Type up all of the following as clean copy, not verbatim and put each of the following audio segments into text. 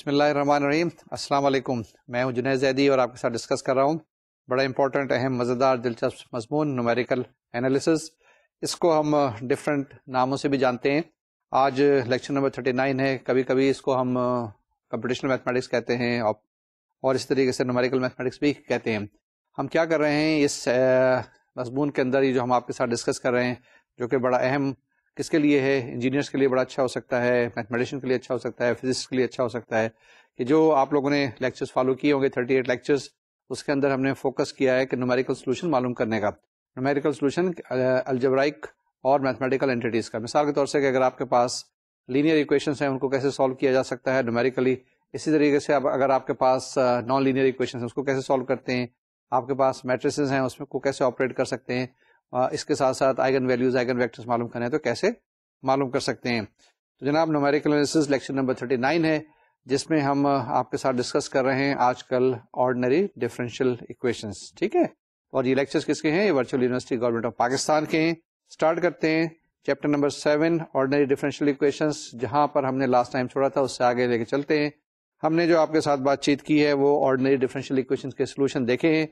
بسم اللہ الرحمن الرحیم. السلام علیکم. میں ہوں جنید زیدی اور آپ کے ساتھ ڈسکس کر رہا ہوں بڑا امپورٹنٹ، اہم، مزیدار، دلچسپ مضمون نومیریکل انالیسز. اس کو ہم ڈفرینٹ ناموں سے بھی جانتے ہیں. آج لیکچر نمبر 39 ہے. کبھی کبھی اس کو ہم کمپٹیشنل میتھمیٹکس کہتے ہیں اور اس طریقے سے نومیریکل میتھمیٹکس بھی کہتے ہیں. ہم کیا کر رہے ہیں اس مضمون کے اندر، یہ جو ہم آپ کے ساتھ ڈسکس کر رہے ہیں، جو کہ بڑا اہم کس کے لیے ہے، انجینئرس کے لیے بڑا اچھا ہو سکتا ہے، میتھمیٹیشین کے لیے اچھا ہو سکتا ہے، فزکس کے لیے اچھا ہو سکتا ہے، کہ جو آپ لوگوں نے لیکچرز فالو کیے ہوں گے 38 لیکچرز، اس کے اندر ہم نے فوکس کیا ہے کہ نومیریکل سولوشن معلوم کرنے کا. نومیریکل سولوشن الجبرائک اور میتھمیٹیکل انٹیٹیز کا. مثال کے طور سے کہ اگر آپ کے پاس لینئر ایکویشنز ہیں، ان کو کیسے سالو کیا جا سکتا ہے نومیریکلی. اسی طریقے سے اگر آپ کے پاس نان لینئر ایکویشنز ہیں، اس کو کیسے سالو کرتے ہیں. آپ کے پاس میٹریسز ہیں، اس میں کو کیسے آپریٹ کر سکتے ہیں. اس کے ساتھ ساتھ آئگن ویلیوز، آئگن ویکٹرز معلوم کرنے ہیں تو کیسے معلوم کر سکتے ہیں. تو جناب نومیریکل انالیسز لیکچر نمبر 39 ہے، جس میں ہم آپ کے ساتھ ڈسکس کر رہے ہیں آج کل آرڈنری ڈفرینشیل ایکویشنز. ٹھیک ہے، اور یہ لیکچرز کس کے ہیں؟ یہ virtual university government of Pakistan کے ہیں. اسٹارٹ کرتے ہیں chapter number 7 ordinary differential equations. جہاں پر ہم نے لاسٹ ٹائم چھوڑا تھا اس سے آگے لے کے چلتے ہیں. ہم نے جو آپ کے ساتھ بات چیت کی ہے وہ آرڈنری ڈفرینشیل ایکویشنز کے سولوشن دیکھے ہیں،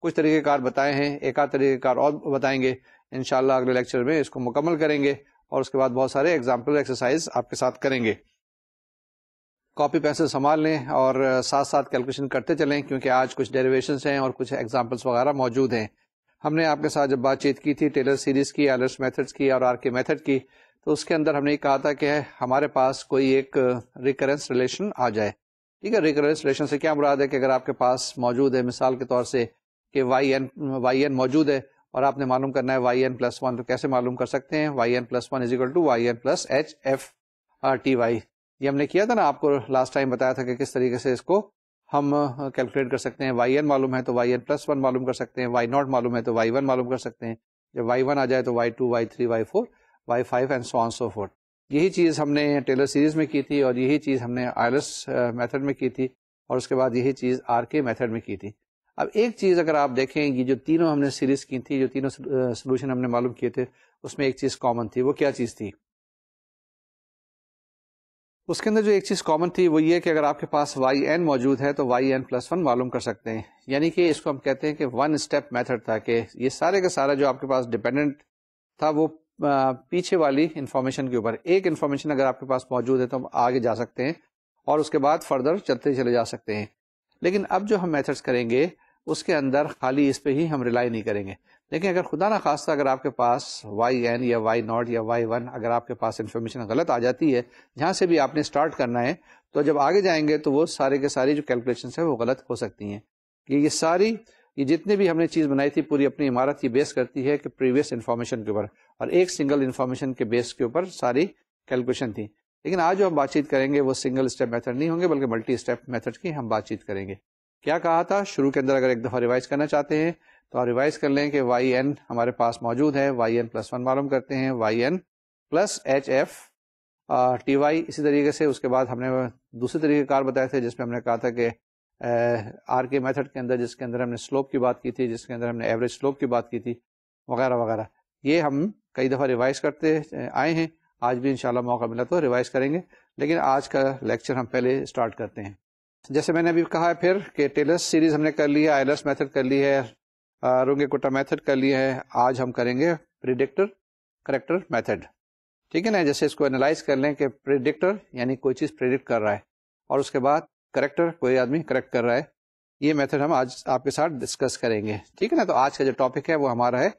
کچھ طریقہ کار بتائے ہیں، ایک آدھ طریقہ کار اور بتائیں گے انشاءاللہ. اگلے لیکچر میں اس کو مکمل کریں گے اور اس کے بعد بہت سارے ایگزامپل ایکسرسائز آپ کے ساتھ کریں گے. کاپی پینسل سنبھال لیں اور ساتھ ساتھ کیلکولیشن کرتے چلیں، کیونکہ آج کچھ ڈیریویشنز ہیں اور کچھ ایگزامپلس وغیرہ موجود ہیں. ہم نے آپ کے ساتھ جب بات چیت کی تھی ٹیلر سیریز کی، ایلرس میتھڈز کی اور آر کے میتھڈ کی، تو اس کے اندر ہم نے یہ کہا تھا کہ ہمارے پاس کوئی ایک ریکرنس ریلیشن آ جائے. ٹھیک ہے، ریکرنس ریلیشن سے کیا مراد ہے کہ اگر آپ کے پاس موجود ہے مثال کے طور سے کہ وائی این موجود ہے اور آپ نے معلوم کرنا ہے وائی این پلس 1، تو کیسے معلوم کر سکتے ہیں؟ Y N plus 1 is equal to Y N plus h f T y. یہ ہم نے کیا تھا نا، آپ کو لاسٹ ٹائم بتایا تھا کہ کس طریقے سے اس کو ہم کیلکولیٹ کر سکتے ہیں. وائی این معلوم ہے تو وائی این پلس 1 معلوم کر سکتے ہیں، وائی ناٹ معلوم ہے تو وائی 1 معلوم کر سکتے ہیں. جب وائی 1 آ جائے تو y 2، y 3، y 4، y 5 and so on so forth. یہی چیز ہم نے ٹیلر سیریز میں کی تھی اور یہی چیز ہم نے آئلس میتھڈ میں کی تھی اور اس کے بعد یہی چیز آر کے میتھڈ میں کی تھی. اب ایک چیز اگر آپ دیکھیں، یہ جو تینوں ہم نے سیریز کی تھی، جو تینوں سولوشن ہم نے معلوم کیے تھے، اس میں ایک چیز کامن تھی. وہ کیا چیز تھی؟ اس کے اندر جو ایک چیز کامن تھی وہ یہ کہ اگر آپ کے پاس وائی این موجود ہے تو وائی این پلس 1 معلوم کر سکتے ہیں. یعنی کہ اس کو ہم کہتے ہیں کہ ون اسٹیپ میتھڈ تھا، کہ یہ سارے کا سارا جو آپ کے پاس ڈیپینڈنٹ تھا وہ پیچھے والی انفارمیشن کے اوپر. ایک انفارمیشن اگر آپ کے پاس موجود ہے تو ہم آگے جا سکتے ہیں اور اس کے بعد فردر چلتے چلے جا سکتے ہیں. لیکن اب جو ہم میتھڈس کریں گے اس کے اندر خالی اس پہ ہی ہم ریلائی نہیں کریں گے. لیکن اگر خدا نخواستہ اگر آپ کے پاس وائی این یا وائی ناٹ یا وائی 1 اگر آپ کے پاس انفارمیشن غلط آ جاتی ہے، جہاں سے بھی آپ نے اسٹارٹ کرنا ہے، تو جب آگے جائیں گے تو وہ سارے کے ساری جو کیلکولیشنس ہیں وہ غلط ہو سکتی ہیں. یہ جتنے بھی ہم نے چیز بنائی تھی پوری اپنی عمارت یہ بیس کرتی ہے کہ پریویس انفارمیشن کے اوپر، اور ایک سنگل انفارمیشن کے بیس کے اوپر ساری کیلکولیشن تھی. لیکن آج جو ہم بات چیت کریں گے وہ سنگل اسٹیپ میتھڈ نہیں ہوں گے، بلکہ ملٹی اسٹیپ میتھڈ کی ہم بات چیت کریں گے. کیا کہا تھا شروع کے اندر؟ اگر ایک دفعہ ریوائز کرنا چاہتے ہیں تو ریوائز کر لیں کہ وائی این ہمارے پاس موجود ہے، وائی این پلس 1 معلوم کرتے ہیں، y N plus h f T y. اسی طریقے سے اس کے بعد ہم نے دوسرے طریقے کار بتائے تھے جس میں ہم نے کہا تھا کہ آر کے میتھڈ کے اندر، جس کے اندر ہم نے سلوپ کی بات کی تھی، جس کے اندر ہم نے ایوریج سلوپ کی بات کی تھی، وغیرہ وغیرہ. یہ ہم کئی دفعہ ریوائز کرتے آئے ہیں، آج بھی انشاءاللہ موقع ملا تو ریوائز کریں گے. لیکن آج کا لیکچر ہم پہلے اسٹارٹ کرتے ہیں. جیسے میں نے ابھی کہا ہے پھر کہ ٹیلر سیریز ہم نے کر لی ہے، آئلرس میتھڈ کر لی ہے، رونگے کوٹا میتھڈ کر لی ہے. آج ہم کریں گے پریڈکٹر کریکٹر میتھڈ. ٹھیک ہے نا؟ جیسے اس کو انالائز کر لیں کہ پریڈکٹر یعنی کوئی چیز پریڈکٹ کر رہا ہے، اور اس کے بعد کریکٹر کوئی آدمی کریکٹ کر رہا ہے. یہ میتھڈ ہم آج آپ کے ساتھ ڈسکس کریں گے. ٹھیک ہے نا؟ تو آج کا جو ٹاپک ہے وہ ہمارا ہے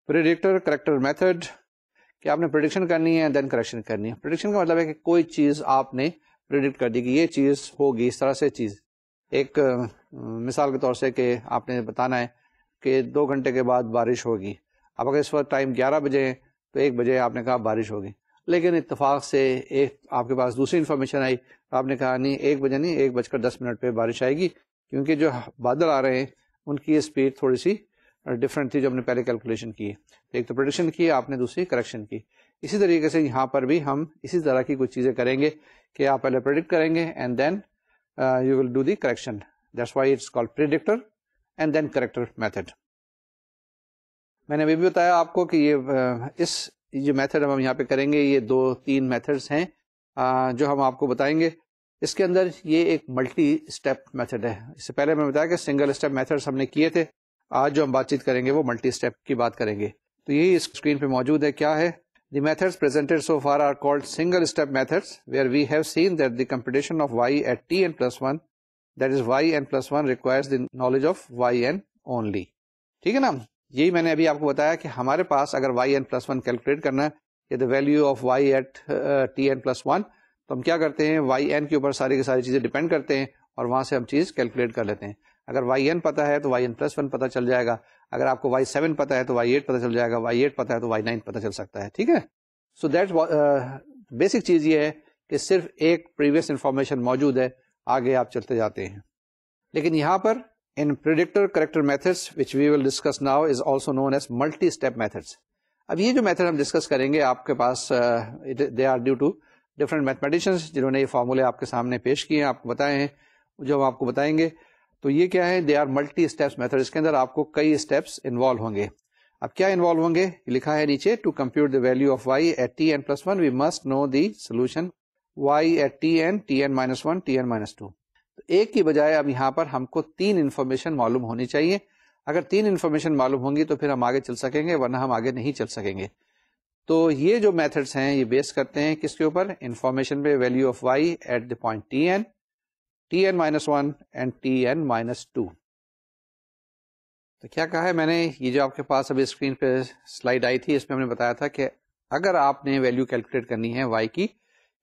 پریڈکٹر کریکٹر میتھڈ. کہ آپ نے پریڈکشن کرنی ہے دین کریکشن کرنی ہے. پریڈکشن کا مطلب ہے کہ کوئی چیز آپ نے پریڈکٹ کر دی کہ یہ چیز ہوگی اس طرح سے چیز. ایک مثال کے طور سے کہ آپ نے بتانا ہے کہ 2 گھنٹے کے بعد بارش ہوگی. اب اگر اس وقت ٹائم 11 بجے ہے تو 1 بجے آپ نے کہا بارش ہوگی. لیکن اتفاق سے آپ کے پاس دوسری انفارمیشن آئی، آپ نے کہا نہیں 1 بجے نہیں 1:10 پہ بارش آئے گی، کیونکہ جو بادل آ رہے ہیں ان کی اسپیڈ تھوڑی سی ڈفرینٹ تھی جو ہم نے پہلے کیلکولیشن کی. ایک تو پریڈکشن کی آپ نے، دوسری کریکشن کی. اسی طریقے سے یہاں پر بھی ہم اسی طرح کی کچھ چیزیں کریں گے کہ آپ پہلے پریڈکٹ کریں گے and then you will do the correction. That's why it's called predictor and then corrector method. میں نے ابھی بھی بتایا آپ کو کہ یہ میتھڈ ہم یہاں پہ کریں گے، یہ 2-3 میتھڈس ہیں جو ہم آپ کو بتائیں گے. اس کے اندر یہ ایک ملٹی اسٹیپ میتھڈ ہے. اس سے پہلے میں بتایا کہ سنگل اسٹیپ میتھڈ ہم نے کیے تھے. آج جو ہم بات چیت کریں گے وہ ملٹی اسٹیپ کی بات کریں گے. تو یہی اس اسکرین پہ موجود ہے. کیا ہے؟ The methods presented so far are called single step methods, where we have seen that the computation of y at tn plus 1, that is yn plus 1, requires the knowledge of yn only. ٹھیک ہے نا. یہی میں نے ابھی آپ کو بتایا کہ ہمارے پاس اگر yn plus 1 کیلکولیٹ کرنا ہے, the value of y at tn plus 1, تو ہم کیا کرتے ہیں, yn کے اوپر ساری کی ساری چیزیں ڈیپینڈ کرتے ہیں اور وہاں سے ہم چیز کیلکولیٹ کر لیتے ہیں. اگر yn پتا ہے تو yn plus 1 پتا چل جائے گا. اگر آپ کو y7 پتا ہے تو y8 پتا چل جائے گا. y8 پتا ہے تو y9 پتا چل سکتا ہے. ٹھیک ہے. سو دیٹ بیسک چیز یہ ہے کہ صرف ایک پریویس انفارمیشن موجود ہے, آگے آپ چلتے جاتے ہیں. لیکن یہاں پر ان predictor corrector methods which we will discuss now is also known as multi step methods. اب یہ جو میتھڈ ہم ڈسکس کریں گے, آپ کے پاس they are due to different mathematicians جنہوں نے یہ فارمولے آپ کے سامنے پیش کیے ہیں, آپ کو بتائے ہیں, جو ہم آپ کو بتائیں گے. تو یہ کیا ہے؟ They are multi steps method. اس کے اندر آپ کو کئی اسٹیپس انوالو ہوں گے. اب کیا انوالو ہوں گے؟ لکھا ہے نیچے, to compute the value of y at tn plus 1 we must know the solution y at tn minus 1 tn minus 2. تو ایک کی بجائے اب یہاں پر ہم کو 3 انفارمیشن معلوم ہونی چاہیے. اگر 3 انفارمیشن معلوم ہوں گی تو پھر ہم آگے چل سکیں گے, ورنہ ہم آگے نہیں چل سکیں گے. تو یہ جو میتھڈس ہیں یہ بیس کرتے ہیں کس کے اوپر؟ انفارمیشن پہ, value of y at the point tn minus 1 and tn minus 2. تو کیا کہا ہے میں نے, یہ جو آپ کے پاس ابھی اسکرین پہ سلائیڈ آئی تھی, اس میں ہم نے بتایا تھا کہ اگر آپ نے ویلیو کیلکولیٹ کرنی ہے y کی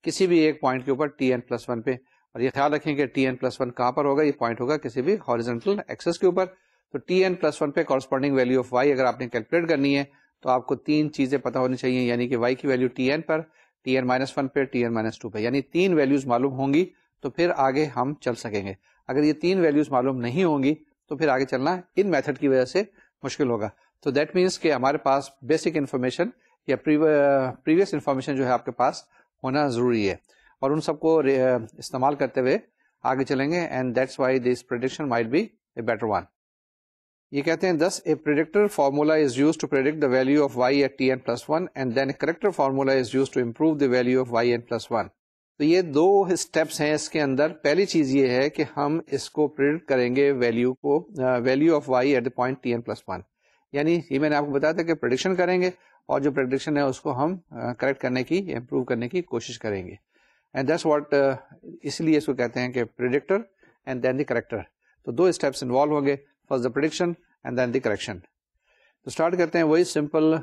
کسی بھی ایک پوائنٹ کے اوپر tn plus 1 پہ, اور یہ خیال رکھیں کہ tn plus 1 کہاں پر ہوگا؟ یہ پوائنٹ ہوگا کسی بھی ہاریزونٹل ایکسس کے اوپر. تو tn plus 1 پہ کورسپونڈنگ ویلیو آف y اگر آپ نے کیلکولیٹ کرنی ہے تو آپ کو 3 چیزیں پتہ ہونی چاہیے, یعنی کہ y کی ویلیو tn پر, tn minus 1 پہ, tn minus 2 پہ, یعنی 3 ویلیوز معلوم ہوں گی تو پھر آگے ہم چل سکیں گے. اگر یہ 3 ویلیوز معلوم نہیں ہوں گی تو پھر آگے چلنا ان میتھڈ کی وجہ سے مشکل ہوگا. تو دیٹ مینس کہ ہمارے پاس بیسک انفارمیشن یا پریویس انفارمیشن جو ہے آپ کے پاس ہونا ضروری ہے, اور ان سب کو استعمال کرتے ہوئے آگے چلیں گے. And that's why this prediction might be a better one. یہ کہتے ہیں thus a predictor formula is used to predict the value of y at tn plus 1 and then a corrector formula is used to improve the value of yn plus 1. تو یہ 2 steps ہیں اس کے اندر. پہلی چیز یہ ہے کہ ہم اس کو پریڈکٹ کریں گے value of y at the point tn plus 1. یعنی یہ میں نے آپ کو بتایا تھا کہ پریڈکشن کریں گے, اور جو پریڈکشن ہے اس کو ہم کریکٹ کرنے کی, امپروو کرنے کی کوشش کریں گے. اینڈ دیٹس واٹ, اس لیے اس کو کہتے ہیں کہ predictor and then the corrector. تو 2 اسٹیپس انوالو ہوں گے, first the prediction and then the correction. تو اسٹارٹ کرتے ہیں وہی سمپل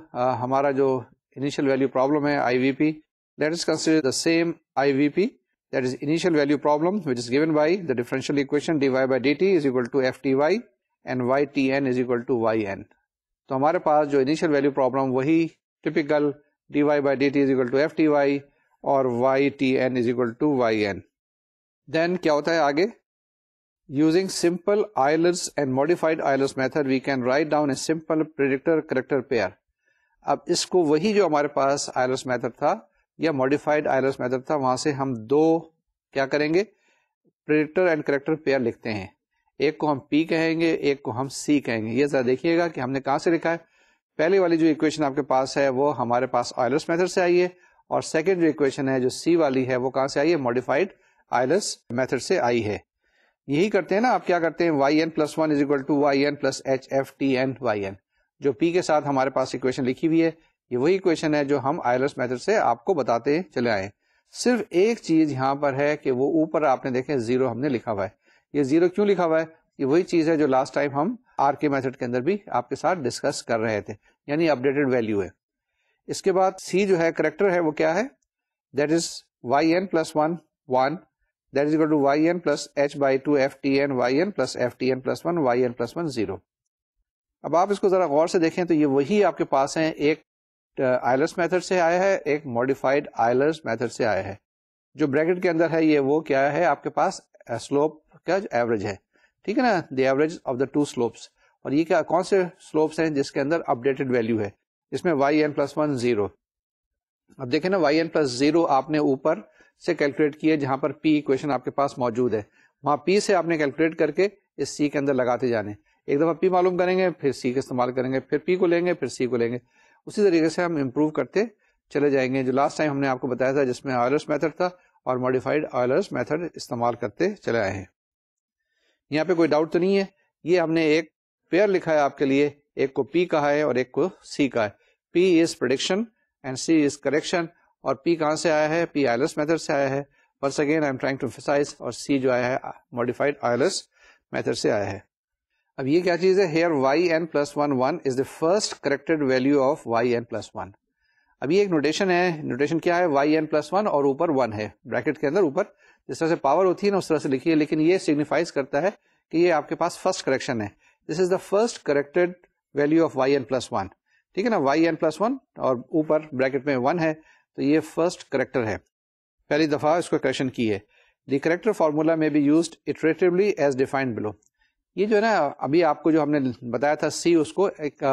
ہمارا جو انیشیل ویلیو پرابلم ہے IVP. Let us consider the same IVP, that is initial value problem, which is given by the differential equation dy by dt is equal to fty and ytn is equal to yn. تو ہمارے پاس جو initial value problem وہی typical dy by dt is equal to fty اور ytn is equal to yn. Then کیا ہوتا ہے آگے؟ Using simple Eilers and modified Eilers method, we can write down a simple predictor-corrector pair. اب اس کو وہی جو ہمارے پاس Eilers method تھا یا ماڈیفائڈ آئلرس میتھڈ تھا, وہاں سے ہم 2 کیا کریں گے؟ پریڈکٹر اینڈ کریکٹر پیئر لکھتے ہیں. ایک کو ہم P کہیں گے, ایک کو ہم C کہیں گے. یہ ذرا دیکھیے گا کہ ہم نے کہاں سے لکھا ہے. پہلے والی جو اکویشن آپ کے پاس ہے وہ ہمارے پاس آئلرس میتھڈ سے آئی ہے, اور سیکنڈ جو اکویشن ہے جو C والی ہے وہ کہاں سے آئی ہے؟ ماڈیفائڈ آئلرس میتھڈ سے آئی ہے. یہی کرتے ہیں نا آپ, کیا کرتے ہیں yn plus 1 is equal to yn plus hftn yn. جو P کے ساتھ ہمارے پاس اکویشن لکھی ہوئی ہے یہ وہی اکویشن ہے جو ہم آئلرس میتھڈ سے آپ کو بتاتے چلے آئے. صرف ایک چیز یہاں پر ہے کہ وہ اوپر آپ نے دیکھیں 0 ہم نے لکھا ہوا ہے. یہ 0 کیوں لکھا ہوا ہے؟ یہ وہی چیز ہے جو لاسٹ ٹائم ہم آر کے میتھڈ کے اندر بھی آپ کے ساتھ ڈسکس کر رہے تھے, یعنی اپڈیٹڈ ویلیو ہے. اس کے بعد C جو ہے کریکٹر ہے وہ کیا ہے؟ That is yn plus 1 1 that is equal to yn plus h by 2 ftn yn plus ftn plus 1 yn plus 1 0. اب آپ اس کو ذرا غور سے دیکھیں تو یہ وہی آپ کے پاس ہیں, ایک آئلرس میتھڈ سے آیا ہے, ایک ماڈیفائڈ آئلرس میتھڈ سے آیا ہے. جو بریکٹ کے اندر ہے یہ وہ کیا ہے آپ کے پاس؟ سلوپ کا ایوریج ہے, ٹھیک ہے نا, the average of the 2 slopes. اور یہ کیا کون سے سلوپس ہیں جس کے اندر اپڈیٹڈ ویلیو ہے؟ اس میں yn plus 1 0. اب دیکھیں نا yn plus 0 آپ نے اوپر سے کیلکولیٹ کیے, جہاں پر P اکویشن آپ کے پاس موجود ہے, وہاں P سے آپ نے کیلکولیٹ کر کے اس C کے اندر لگاتے جانے. ایک دفعہ P معلوم کریں گے, پھر C کا استعمال کریں گے, پھر P کو لیں گے, پھر C کو لیں گے. اسی طریقے سے ہم امپروو کرتے چلے جائیں گے. جو لاسٹ ٹائم ہم نے آپ کو بتایا تھا جس میں آئلرس میتھڈ تھا, اور ماڈیفائڈ آئلرز میتھڈ استعمال کرتے چلے آئے ہیں. یہاں پہ کوئی ڈاؤٹ تو نہیں ہے. یہ ہم نے ایک پیئر لکھا ہے آپ کے لیے, ایک کو پی کہا ہے اور ایک کو سی کہا ہے. P is prediction and C is correction. اور پی کہاں سے آیا ہے؟ پی آئلرز میتھڈ سے آیا ہے. Once again I am trying to emphasise. اور سی جو آیا ہے ماڈیفائڈ آئلرز میتھڈ سے آیا ہے. اب یہ کیا چیز ہے؟ Here yn+1 1 is the first corrected value of yn+1. اب یہ ایک نوٹیشن ہے. نوٹیشن کیا ہے؟ yn+1 اور اوپر 1 ہے بریکٹ کے اندر اوپر. جس طرح سے پاور ہوتی ہے نا اس طرح سے لکھی ہے, لیکن یہ سگنیفائز کرتا ہے کہ یہ آپ کے پاس فرسٹ کریکشن ہے. This is the first corrected value of yn+1. ٹھیک ہے نا, yn+1 اور اوپر بریکٹ میں 1 ہے, تو یہ فرسٹ کریکٹر ہے, پہلی دفعہ اس کو کریکشن کی ہے. دی کریکٹر فارمولا میں بی یوزڈ اٹریٹیولی ایز ڈیفائنڈ بلو. یہ جو ہے نا ابھی آپ کو جو ہم نے بتایا تھا سی, اس کو ایک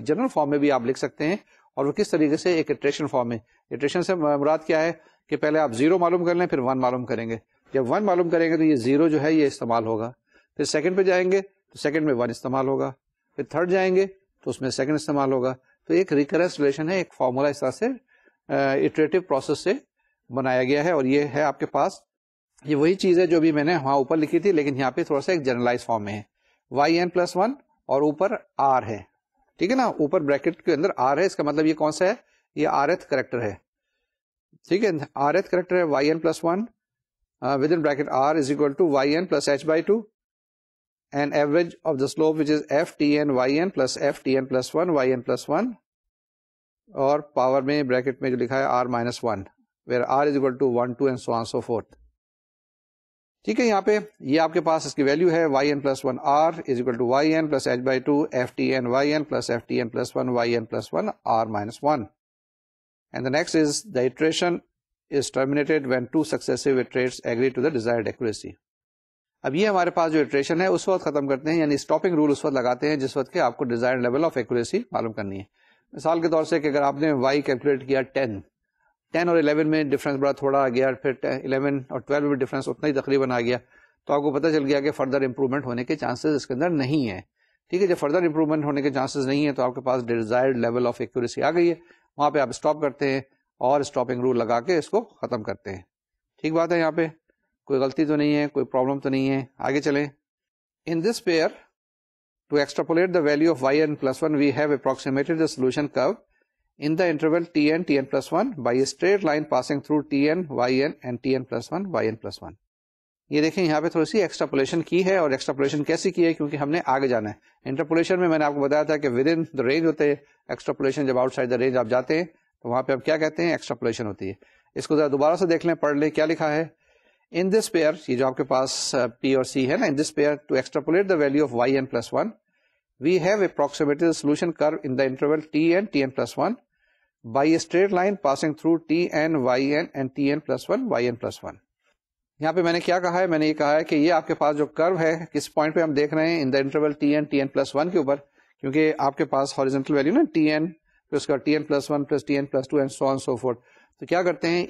جنرل فارم میں بھی آپ لکھ سکتے ہیں. اور وہ کس طریقے سے؟ ایک اٹریشن فارم میں. اٹریشن سے مراد کیا ہے کہ پہلے آپ 0 معلوم کر لیں, پھر 1 معلوم کریں گے. جب 1 معلوم کریں گے تو یہ 0 جو ہے یہ استعمال ہوگا. پھر سیکنڈ پہ جائیں گے تو سیکنڈ میں 1 استعمال ہوگا. پھر تھرڈ جائیں گے تو اس میں سیکنڈ استعمال ہوگا. تو ایک ریکرنس ریلیشن ہے, ایک فارمولا اس طرح سے اٹریٹو پروسیس سے بنایا گیا ہے. اور یہ ہے آپ کے پاس, یہ وہی چیز ہے جو بھی میں نے وہاں اوپر لکھی تھی, لیکن یہاں پہ تھوڑا سا ایک جنرلائز فارم میں ہے. yn+1 اور اوپر r ہے. ٹھیک ہے نا, اوپر بریکٹ کے اندر r ہے. اس کا مطلب یہ کون سا ہے؟ یہ rth کریکٹر ہے. ٹھیک ہے, rth کریکٹر ہے yn+1 with in bracket r is equal to yn+h/2 and average of the slope which is ftn yn plus ftn+1 yn+1 اور پاور میں بریکٹ میں جو لکھا ہے r-1 where r is equal to 1 2 and so on so forth. ٹھیک ہے, یہاں پہ یہ آپ کے پاس اس کی ویلیو ہے yn+1 r is equal to yn plus h/2 ftn yn plus ftn+1 yn+1 r-1. And the next is the iteration is terminated when two successive iterates agree to the desired accuracy. اب یہ ہمارے پاس جو attrition ہے اس وقت ختم کرتے ہیں, یعنی اسٹاپنگ رول اس وقت لگاتے ہیں جس وقت کہ آپ کو ڈیزائرڈ لیول آف ایکوریسی معلوم کرنی ہے. مثال کے طور سے کہ اگر آپ نے y کیلکولیٹ کیا 10 اور 11 میں ڈفرنس بڑا تھوڑا آ گیا, پھر 11 اور 12 میں ڈفرنس اتنا ہی تقریباً آ گیا, تو آپ کو پتہ چل گیا کہ فردر امپروومنٹ ہونے کے چانسز اس کے اندر نہیں ہے. ٹھیک ہے, جب فردر امپروومنٹ ہونے کے چانسز نہیں ہے تو آپ کے پاس ڈیزائرڈ لیول آف ایکوریسی آ گئی ہے. وہاں پہ آپ اسٹاپ کرتے ہیں اور اسٹاپنگ رول لگا کے اس کو ختم کرتے ہیں. ٹھیک بات ہے, یہاں پہ کوئی غلطی تو نہیں ہے, کوئی پرابلم تو نہیں ہے. آگے چلیں. In this pair to extrapolate the value of yn+1 we have approximated the solution curve in the interval tn+1 by a straight line passing through tn yn and tn+1 yn+1. یہ دیکھیں یہاں پہ تھوڑی سی ایکسٹراپولیشن کی ہے, اور extrapolation کیسی کی ہے کیونکہ ہم نے آگے جانا ہے. انٹرپولیشن میں نے آپ کو بتایا تھا کہ ود ان دا رینج ہوتے ہیں, ایکسٹراپولیشن جب آؤٹ سائڈ دا رینج آپ جاتے ہیں تو وہاں پہ ہم کیا کہتے ہیں؟ ایکسٹراپولیشن ہوتی ہے. اس کو ذرا دوبارہ سے دیکھ لیں, پڑھ لیں کیا لکھا ہے. ان دس پیئر, یہ جو آپ کے پاس پی اور سی ہے نا, in this pair to extrapolate the value of yn+1 we have approximated solution curve in the interval tn tn+1 by a straight line passing through tn yn and tn+1 yn+1. یہاں پہ میں نے کیا کہا ہے؟ میں نے یہ کہا ہے کہ یہ آپ کے پاس جو کرو ہے کس پوائنٹ پہ ہم دیکھ رہے ہیں؟ ان دا انٹرول tn+1 کے اوپر, کیونکہ آپ کے پاس ہاریزونٹل ویلو نا tn پھر اس کا tn+1 plus tn+2 and so on so forth. تو کیا کرتے ہیں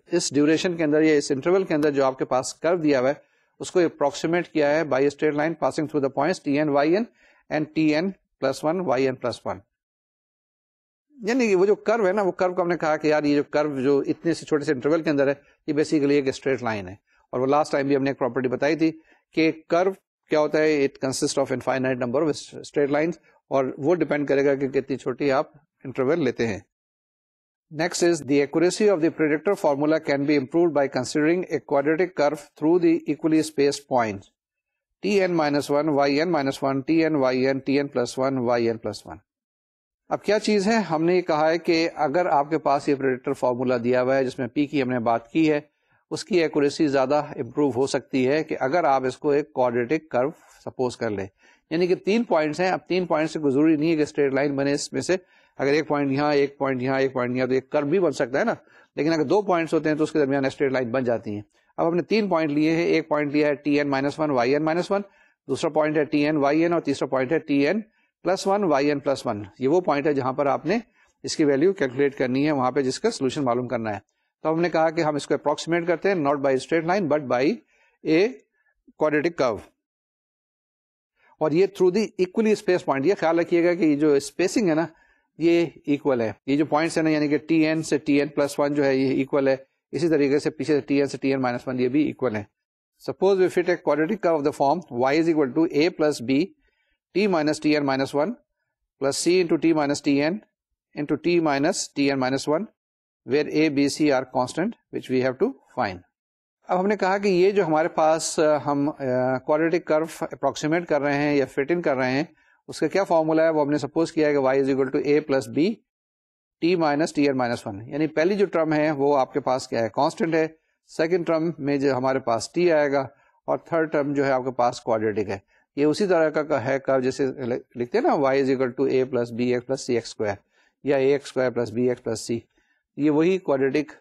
اس ڈیوریشن کے اندر یا اس انٹرول کے اندر جو آپ کے پاس کرو دیا ہوا ہے اس کو اپروکسیمیٹ کیا ہے by straight line passing through the points tn yn and tn+1 yn+1. یعنی وہ جو کرو ہے نا, وہ کرو کو ہم نے کہا کہ یار یہ جو کرو جو اتنے سے چھوٹے سے انٹرول کے اندر ہے یہ بیسیکلی ایک اسٹریٹ لائن ہے. اور وہ لاسٹ ٹائم بھی ہم نے ایک پراپرٹی بتائی تھی کہ کرو کیا ہوتا ہے, it consist of infinite number of straight lines, اور وہ ڈیپینڈ کرے گا کہ کتنی چھوٹی آپ انٹرول لیتے ہیں. Next is the accuracy of the predictor formula can be improved by considering a quadratic curve through the equally spaced point tn-1 yn-1 tn yn tn+1 yn+1. اب کیا چیز ہے؟ ہم نے یہ کہا ہے کہ اگر آپ کے پاس یہ پریڈکٹر فارمولا دیا ہوا ہے جس میں پی کی ہم نے بات کی ہے, اس کی ایکوریسی زیادہ امپروو ہو سکتی ہے کہ اگر آپ اس کو ایک کوڈریٹک کرو سپوز کر لیں. یعنی کہ 3 پوائنٹس ہیں, اب 3 پوائنٹ سے ضروری نہیں ہے کہ اسٹریٹ لائن بنے, اس میں سے اگر ایک پوائنٹ یہاں, ایک پوائنٹ یہاں, ایک پوائنٹ یہاں, تو ایک کرو بھی بن سکتا ہے نا. لیکن اگر 2 پوائنٹس ہوتے ہیں تو اس کے درمیان اسٹریٹ لائن بن جاتی ہیں. اب ہم نے 3 پوائنٹ لیے ہیں, ایک پوائنٹ لیا ہے tn-1 yn-1, دوسرا پوائنٹ ہے tn yn, اور تیسرا پوائنٹ ہے tn+1 yn+1. یہ وہ پوائنٹ ہے جہاں پر آپ نے اس کی ویلیو کیلکولیٹ کرنی ہے, وہاں پہ جس کا سولوشن معلوم کرنا ہے. تو ہم نے کہا کہ ہم اس کو اپروکسیمیٹ کرتے ہیں not by straight line but by a quadratic کرو, اور یہ through the equally space point. یہ خیال رکھیے گا کہ یہ جو اسپیسنگ ہے نا یہ ایکول ہے, یہ جو پوائنٹس ہے نا, یعنی کہ tn سے tn+1 جو ہے یہ ایکول ہے, اسی طریقے سے پیچھے ٹی این سے ٹی این مائنس ون یہ بھی اکول ہے. Suppose we fit a quadratic curve of the form y is equal to a plus B T minus T N minus one plus C into t minus T n into t minus T N minus one where a b c are constant which we have to find. اب ہم نے کہا کہ یہ جو ہمارے پاس ہم quadratic کرو اپروکسیمیٹ کر رہے ہیں یا فٹ ان کر رہے ہیں اس کا کیا فارمولا ہے, وہ ہم نے سپوز کیا ہے کہ y is equal to a plus B T minus T N minus one, یعنی پہلی جو ٹرم ہے وہ آپ کے پاس کیا ہے, کانسٹنٹ ہے. سیکنڈ ٹرم میں جو ہمارے پاس ٹی آئے گا اور تھرڈ ٹرم جو ہے آپ کے پاس کوڈریٹک ہے. یہ اسی طرح کا ہے کرو جیسے لکھتے ہیں نا y is equal to a plus B X plus C X square یا A X square plus B X plus C. یہ وہی کوڈریٹک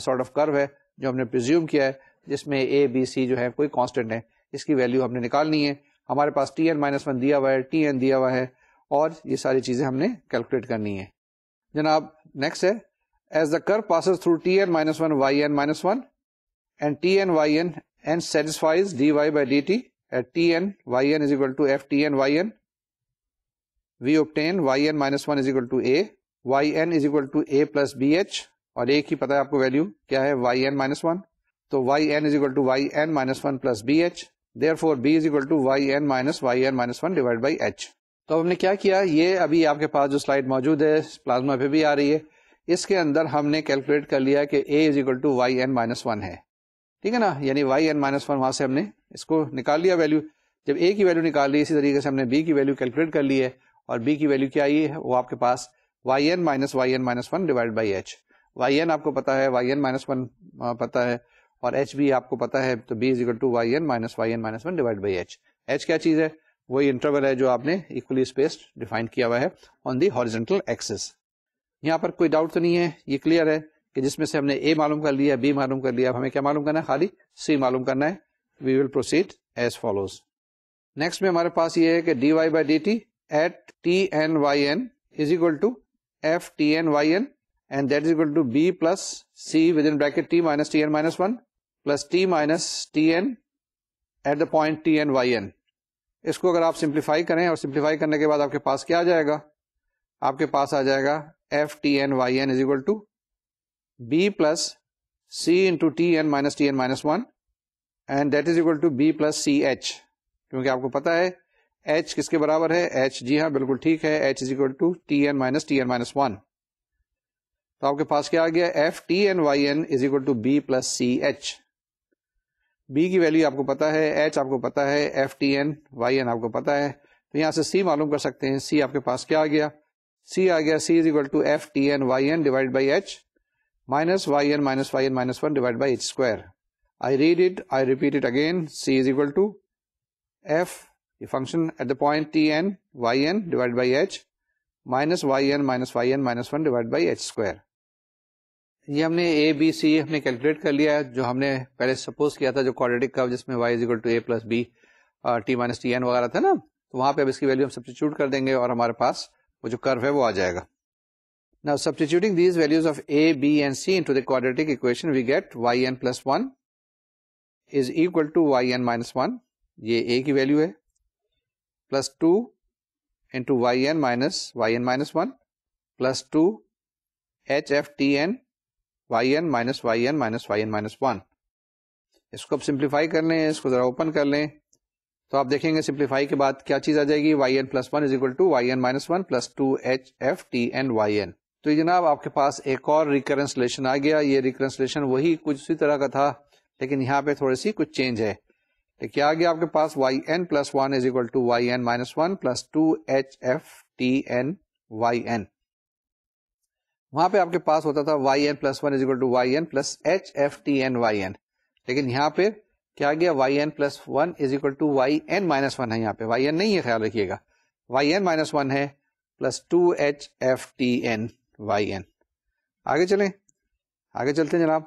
سارٹ آف کرو ہے جو ہم نے پریزیوم کیا ہے, جس میں اے بی سی جو ہے کوئی کانسٹنٹ ہے, اس کی ویلیو ہم نے نکالنی ہے. ہمارے پاس ٹی این مائنس ون دیا ہوا ہے, ٹی این دیا ہوا ہے, اور یہ ساری چیزیں ہم نے کیلکولیٹ کرنی ہے. جناب نیکسٹ ہے as the curve passes through T N minus one Y N minus one and T N Y N and satisfies D Y by D T at T N Y N is equal to F T N Y N, we obtain Y N minus one is equal to A, Y N is equal to a plus B H, اور ایک ہی پتا ہے آپ کو value کیا ہے Y N minus one, تو Y N is equal to Y N minus one plus B H, therefore b is equal to yn minus 1 divided by h. تو ہم نے کیا کیا, یہ ابھی آپ کے پاس جو سلائڈ موجود ہے پلازما پہ بھی آ رہی ہے, اس کے اندر ہم نے کیلکولیٹ کر لیا کہ a is equal to yn minus 1 ہے, ٹھیک ہے نا, یعنی yn minus 1 وہاں سے ہم نے اس کو نکال لیا ویلیو. جب a کی ویلیو نکال لی اسی طریقے سے ہم نے b کی ویلیو کیلکولیٹ کر لی ہے, اور b کی ویلیو کیا آئی ہے, وہ آپ کے پاس yn minus 1 divided by h. yn آپ کو پتا ہے, yn minus 1 پتا ہے, اور ایچ بھی آپ کو پتا ہے, تو B is equal to Y N minus one divide by H. H کیا چیز ہے, وہی انٹرول ہے جو آپ نے اکولی اسپیسڈ ڈیفائن کیا ہوا ہے آن دی ہاریزونٹل ایکسس. یہاں پر کوئی ڈاؤٹ تو نہیں ہے, یہ کلیئر ہے کہ جس میں سے ہم نے اے معلوم کر لیا, بی معلوم کر لیا, اب ہمیں کیا معلوم کرنا ہے, خالی سی معلوم کرنا ہے. We will proceed as follows. Next میں ہمارے پاس یہ ہے کہ D Y by D T at T N Y N is equal to F T N Y N, and that is equal to B plus C with in bracket T minus T N minus one plus T minus T N at the point T N Y N. اس کو اگر آپ simplify کریں, اور simplify کرنے کے بعد آپ کے پاس کیا آ جائے گا, آپ کے پاس آ جائے گا F T N Y N is equal to B plus C into T N minus T N minus one, and that is equal to B plus C H, کیونکہ آپ کو پتا ہے ایچ کس کے برابر ہے, ایچ جی ہاں بالکل ٹھیک ہے, H is equal to T N minus one. تو آپ کے پاس کیا آ گیا, F T N Y N is equal to B plus C H. B کی ویلیو آپ کو پتا ہے, ایچ آپ کو پتا ہے, F T N Y N آپ کو پتا ہے, تو یہاں سے سی معلوم کر سکتے ہیں. سی آپ کے پاس کیا آ گیا, سی آ گیا C is equal to F T N Y N divide by H minus Y N minus one divide by H square. I read it, I repeat it again, C is equal to F function at the point T N Y N divide by H minus Y N minus one divide by H square. یہ ہم نے اے b سی ہم نے calculate کر لیا ہے, جو ہم نے پہلے سپوز کیا تھا, جو کوڈریٹک کرو جس میں y is equal to a plus B T minus T N وغیرہ تھا نا, تو وہاں پہ اب اس کی ویلیو ہم سبسٹیچیوٹ کر دیں گے اور ہمارے پاس وہ جو کرو ہے وہ آ جائے گا. Now substituting these values of a, b and c into the quadratic equation we get yn plus 1 is equal to yn minus 1, یہ a کی ویلیو ہے, plus 2 into yn minus 1 plus 2 hftn yn minus 1. اس کو اب simplify کر لیں, اس کو ذرا open کر لیں, تو آپ دیکھیں گے سمپلیفائی کے بعد کیا چیز آ جائے گی, yn plus 1 is equal to yn minus 1 plus 2hftn yn. تو یہ جناب آپ کے پاس ایک اور ریکنسلیشن آ گیا. یہ ریکنسلیشن وہی کچھ اسی طرح کا تھا, لیکن یہاں پہ تھوڑی سی کچھ چینج ہے. کیا آ گیا آپ کے پاس, yn plus 1 is equal to yn minus 1 plus 2hftn yn. وہاں پہ آپ کے پاس ہوتا تھا yn plus 1 is equal to yn plus hftn yn, لیکن یہاں پہ کیا گیا, yn plus 1 is equal to yn minus 1 ہے. یہاں پہ yn نہیں ہے, خیال رکھیے گا, yn minus 1 ہے plus 2hftn yn. آگے چلیں, آگے چلتے ہیں جناب.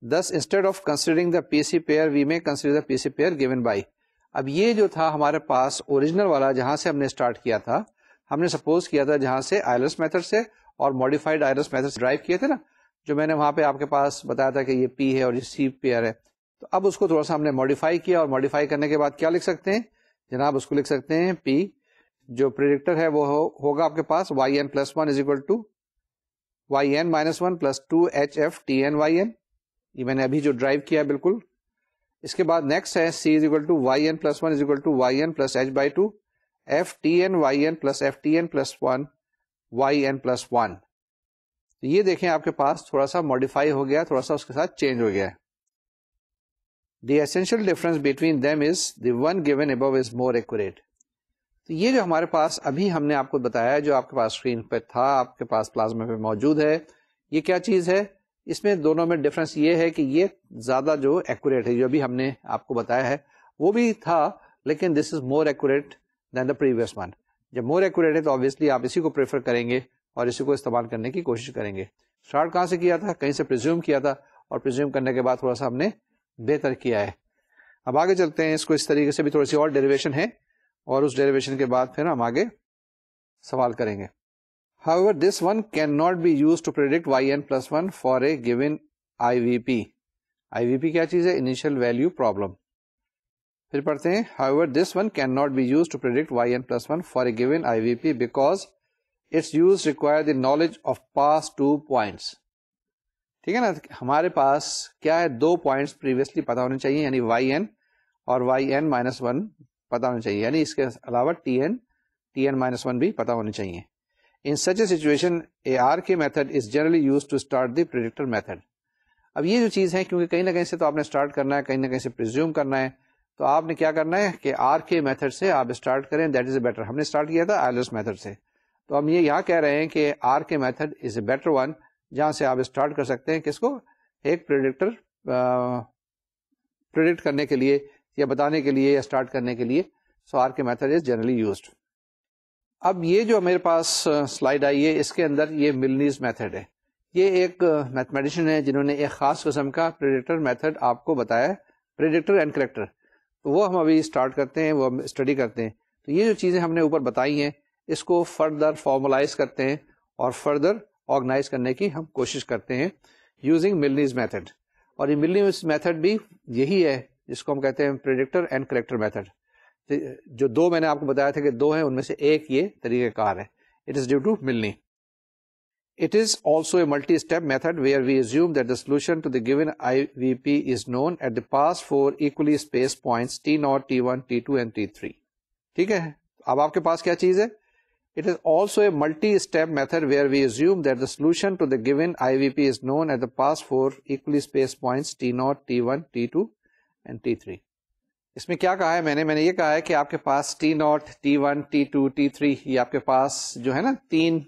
Thus instead of considering the PC pair we may consider the PC pair given by. اب یہ جو تھا ہمارے پاس اوریجنل والا, جہاں سے ہم نے اسٹارٹ کیا تھا, ہم نے سپوز کیا تھا جہاں سے آئلرس میتھڈ سے اور ماڈیفائڈ آئلرس میتھڈ ڈرائیو کیے تھے نا, جو میں نے وہاں پہ آپ کے پاس بتایا تھا کہ یہ پی ہے اور یہ سی پیئر ہے. تو اب اس کو تھوڑا سا ہم نے ماڈیفائی کیا, اور ماڈیفائی کرنے کے بعد کیا لکھ سکتے ہیں جناب, اس کو لکھ سکتے ہیں پی, جو پریڈکٹر ہے وہ ہوگا آپ کے پاس yn plus 1 is equal to yn minus 1 plus 2hftn yn یہ میں نے ابھی جو ڈرائیو کیا بالکل. اس کے بعد نیکسٹ ہے C is equal to Y N plus one is equal to Y N plus H by two F T N Y N plus F T N plus one Y N plus one. یہ دیکھیں آپ کے پاس تھوڑا سا modify ہو گیا, تھوڑا سا اس کے ساتھ چینج ہو گیا ہے. The essential difference between them is the one given above is more accurate. تو یہ جو ہمارے پاس ابھی ہم نے آپ کو بتایا, جو آپ کے پاس اسکرین پہ تھا, آپ کے پاس پلازما پہ موجود ہے, یہ کیا چیز ہے؟ اس میں دونوں میں ڈفرنس یہ ہے کہ یہ زیادہ جو ایکوریٹ ہے, جو ابھی ہم نے آپ کو بتایا ہے وہ بھی تھا, لیکن this is more accurate than the previous one. جب مور ایکوریٹ ہے تو آبویسلی آپ اسی کو پریفر کریں گے اور اسی کو استعمال کرنے کی کوشش کریں گے. اسٹارٹ کہاں سے کیا تھا؟ کہیں سے پریزیوم کیا تھا, اور پریزیوم کرنے کے بعد تھوڑا سا ہم نے بہتر کیا ہے. اب آگے چلتے ہیں, اس کو اس طریقے سے بھی تھوڑی سی اور ڈیریویشن ہے, اور اس ڈیریویشن کے بعد پھر ہم آگے سوال کریں گے. However, this one cannot be used to predict yn plus 1 for a given IVP. IVP کیا چیز ہے؟ Initial Value Problem. پھر پڑھتے ہیں however this one cannot be used to predict yn plus 1 for a given IVP because its use require the knowledge of past 2 points. ٹھیک ہے نا, ہمارے پاس کیا ہے؟ 2 points previously پتا ہونے چاہیے, یعنی yn اور yn minus 1 پتا ہونے چاہیے, یعنی اس کے علاوہ tn minus 1 بھی پتا ہونے چاہیے. In such a situation, a RK method is generally used to start the predictor method. اب یہ جو چیز ہے, کیونکہ کہیں نہ کہیں سے تو آپ نے اسٹارٹ کرنا ہے, کہیں نہ کہیں سے پریزیوم کرنا ہے, تو آپ نے کیا کرنا ہے کہ RK میتھڈ سے آپ اسٹارٹ کریں, دیٹ از اے بیٹر. ہم نے اسٹارٹ کیا تھا آئلرس میتھڈ سے, تو ہم یہ یہاں کہہ رہے ہیں کہ RK method is a better one, جہاں سے آپ اسٹارٹ کر سکتے ہیں کس کو؟ ایک پریڈکٹر پریڈکٹ کرنے کے لیے, یا بتانے کے لیے, یا اسٹارٹ کرنے کے لیے. سو RK method is generally used. اب یہ جو میرے پاس سلائیڈ آئی ہے, اس کے اندر یہ ملنیز میتھڈ ہے. یہ ایک میتھمیٹیشین ہے جنہوں نے ایک خاص قسم کا پریڈکٹر میتھڈ آپ کو بتایا ہے, پریڈکٹر اینڈ کریکٹر. تو وہ ہم ابھی اسٹارٹ کرتے ہیں, وہ ہم اسٹڈی کرتے ہیں. تو یہ جو چیزیں ہم نے اوپر بتائی ہیں, اس کو فردر فارملائز کرتے ہیں اور فردر آرگنائز کرنے کی ہم کوشش کرتے ہیں یوزنگ ملنیز میتھڈ. اور یہ ملنیز میتھڈ بھی یہی ہے جس کو ہم کہتے ہیں پریڈکٹر اینڈ کریکٹر میتھڈ. جو 2 میں نے آپ کو بتایا تھا کہ 2 ہیں, ان میں سے ایک یہ طریقہ کار ہے. It is due to Milne. It is also a multi step method where we assume that the solution to the given IVP is known at the past 4 equally spaced points T0, T1, T2 and T3. ٹھیک ہے, اب آپ کے پاس کیا چیز ہے؟ It is also a multi-step method where we assume that the solution to the given IVP is known at the past 4 equally spaced points T0, T1, T2 and T3. اس میں کیا کہا ہے میں نے یہ کہا ہے کہ آپ کے پاس T0, T1, T2, T3, یہ آپ کے پاس جو ہے نا 3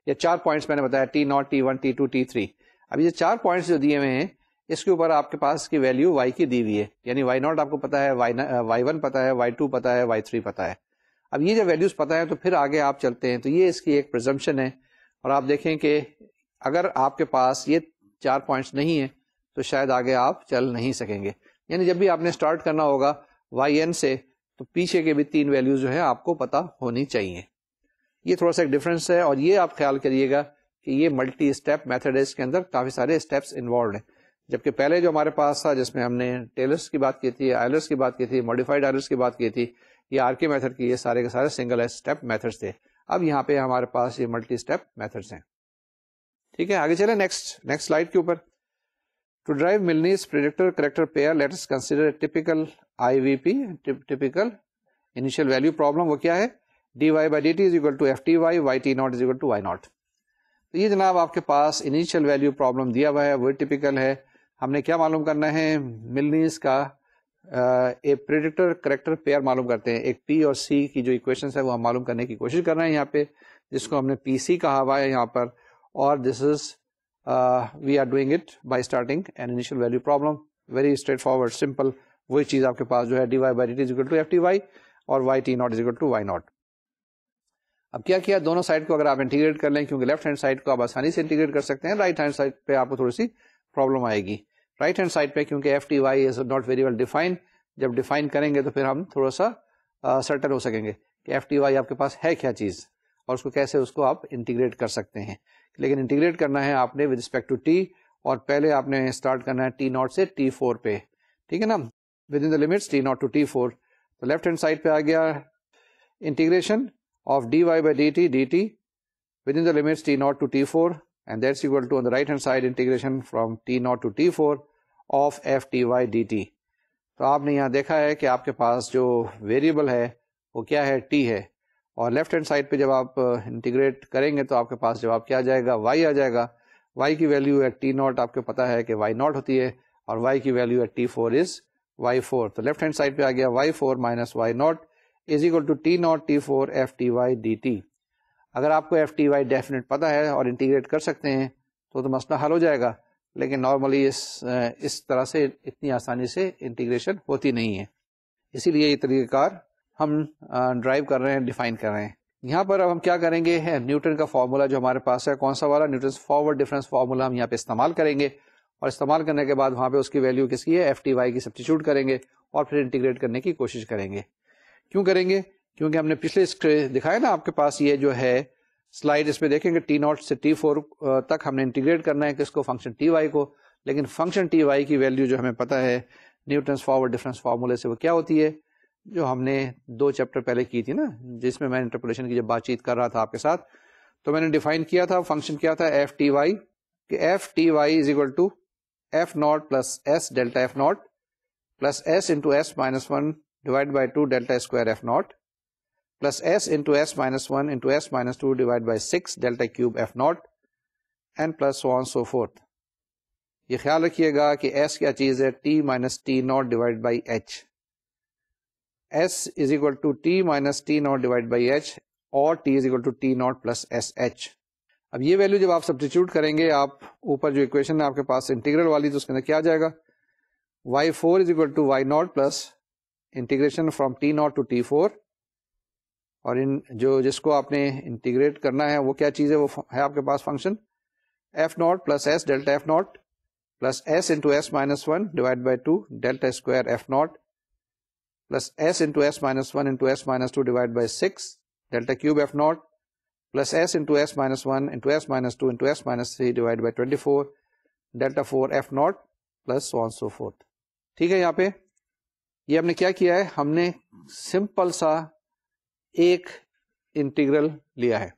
یا 4 پوائنٹس میں نے بتایا, T0, T1, T2, T3. اب یہ 4 پوائنٹس جو دیے ہوئے ہیں, اس کے اوپر آپ کے پاس کی ویلیو y کی دی ہوئی ہے, یعنی y0 آپ کو پتا ہے, y1 پتا ہے, y2 پتا ہے, y3 پتا ہے. اب یہ جو ویلیوز پتا ہے تو پھر آگے آپ چلتے ہیں, تو یہ اس کی ایک پرزمپشن ہے. اور آپ دیکھیں کہ اگر آپ کے پاس یہ 4 پوائنٹس نہیں ہیں تو شاید آگے آپ چل نہیں سکیں گے. یعنی جب بھی آپ نے اسٹارٹ کرنا ہوگا yn سے, تو پیچھے کے بھی 3 ویلیوز جو ہے آپ کو پتا ہونی چاہیے. یہ تھوڑا سا ایک ڈفرنس ہے, اور یہ آپ خیال کریے گا کہ یہ ملٹی اسٹیپ میتھڈ ہے, اس کے اندر کافی سارے اسٹیپس انوالوڈ ہیں. جبکہ پہلے جو ہمارے پاس تھا, جس میں ہم نے ٹیلرس کی بات کی تھی, آئلرس کی بات کی تھی, ماڈیفائڈ آئلرس کی بات کی تھی, یہ RK میتھڈ کی, یہ سارے کے سارے سنگل اسٹیپ میتھڈس تھے. اب یہاں پہ ہمارے پاس یہ ملٹی اسٹیپ میتھڈس ہیں. ٹھیک ہے, آگے چلیں نیکسٹ سلائڈ کے اوپر. To drive Milne's predictor-corrector pair, let us consider a typical IVP, typical initial value problem. وہ کیا ہے؟ dy by dt is equal to fty, yt0 is equal to y0. تو یہ جناب آپ کے پاس initial value problem دیا ہوا ہے, وہ typical ہے. ہم نے کیا معلوم کرنا ہے؟ Milne's کا ایک predictor-corrector pair معلوم کرتے ہیں. ایک P اور C کی جو equations ہے وہ ہم معلوم کرنے کی کوشش کر رہے ہیں یہاں پہ, جس کو ہم نے PC کہا ہوا ہے یہاں پر. اور this is we are doing it by starting an initial value problem. Very straightforward, simple. وہی چیز آپ کے پاس جو ہے dy by dt is equal to fty اور yt0 is equal to y0. اب کیا دونوں سائڈ کو اگر آپ انٹیگریٹ کر لیں, کیونکہ لیفٹ ہینڈ سائڈ کو آپ آسانی سے انٹیگریٹ کر سکتے ہیں, رائٹ ہینڈ سائڈ پہ آپ کو تھوڑی سی پرابلم آئے گی. رائٹ ہینڈ سائڈ پہ کیونکہ fty is not very well defined, جب ڈیفائن کریں گے تو پھر ہم تھوڑا سا سرٹن ہو سکیں گے کہ fty آپ کے پاس ہے کیا چیز, اور اس کو کیسے اس کو آپ انٹیگریٹ کر سکتے ہیں. لیکن انٹیگریٹ کرنا ہے آپ نے ود رسپیکٹ ٹو ٹی, اور پہلے آپ نے اسٹارٹ کرنا ہے T0 سے T4 پہ. ٹھیک ہے نا, with in the limits T0 to T4. تو لیفٹ ہینڈ سائڈ پہ آ گیا integration of dy by dt dt within the limits T0 to T4, and that's equal to on the right hand side integration from T0 to T4 of F T Y D T. تو آپ نے یہاں دیکھا ہے کہ آپ کے پاس جو ویریبل ہے وہ کیا ہے, ٹی ہے, اور لیفٹ ہینڈ سائڈ پہ جب آپ انٹیگریٹ کریں گے تو آپ کے پاس جواب کیا آ جائے گا, وائی آ جائے گا. وائی کی ویلیو ایٹ ٹی ناٹ آپ کو پتا ہے کہ وائی ناٹ ہوتی ہے, اور وائی کی value at T four is Y four. تو لیفٹ ہینڈ سائڈ پہ آ گیا Y four minus Y naught is equal to T naught T four F T Y D T. اگر آپ کو ایف ٹی وائی ڈیفینیٹ پتا ہے اور انٹیگریٹ کر سکتے ہیں تو مسئلہ حل ہو جائے گا, لیکن نارملی اس طرح سے اتنی آسانی سے انٹیگریشن ہوتی نہیں ہے. اسی لیے یہ طریقہ کار ہم ڈرائیو کر رہے ہیں, ڈیفائن کر رہے ہیں. یہاں پر اب ہم کیا کریں گے, نیوٹن کا فارمولا جو ہمارے پاس ہے, کون سا والا, نیوٹن فارورڈ ڈفرینس فارمولا ہم یہاں پہ استعمال کریں گے, اور استعمال کرنے کے بعد وہاں پہ اس کی ویلیو کس کی ہے, ایف ٹی وائی کی سبسٹیچیوٹ کریں گے اور پھر انٹیگریٹ کرنے کی کوشش کریں گے. کیوں کریں گے, کیونکہ ہم نے پچھلے دکھایا نا آپ کے پاس یہ جو ہے سلائڈ, اس پہ دیکھیں گے ٹی ناٹ سے ٹی فور تک ہم نے انٹیگریٹ کرنا ہے کس کو, فنکشن ٹی وائی کو. لیکن فنکشن ٹی وائی کی ویلیو جو ہمیں پتا ہے نیوٹنس فارورڈ ڈفرینس فارمولے سے, وہ کیا ہوتی ہے, جو ہم نے 2 چیپٹر پہلے کی تھی نا, جس میں انٹرپولیشن کی جب بات چیت کر رہا تھا آپ کے ساتھ, تو میں نے ڈیفائن کیا تھا فنکشن کیا تھا ایف ٹی وائی, کہ F T Y is equal to F naught plus S delta F naught plus S into S minus one divide by 2 delta square F naught plus S into S minus one into S minus 2 divide by 6 delta cube F naught and plus so on so forth. یہ خیال رکھیے گا کہ S کیا چیز ہے, T minus T not divide by H. S is equal to T minus T naught divided by H, اور T is equal to T naught plus SH. اب یہ ویلو جب آپ سبسٹیچیوٹ کریں گے, آپ اوپر جو اکویشن ہے آپ کے پاس انٹیگرل والی, تو اس کے اندر کیا آ جائے گا, y4 is equal to y naught plus integration from T naught to T4, اور جس کو آپ نے انٹیگریٹ کرنا ہے وہ کیا چیز ہے, وہ ہے آپ کے پاس function f naught plus s delta f naught plus s into s minus 1 divided by 2 delta square f naught plus s into s minus 1 into s minus 2 divided by 6 delta cube f naught plus s into s minus 1 into s minus 2 into s minus 3 divided by 24 delta 4 f naught plus so on so forth. ٹھیک ہے, یہاں پہ یہ ہم نے کیا کیا ہے, ہم نے سمپل سا ایک انٹیگرل لیا ہے.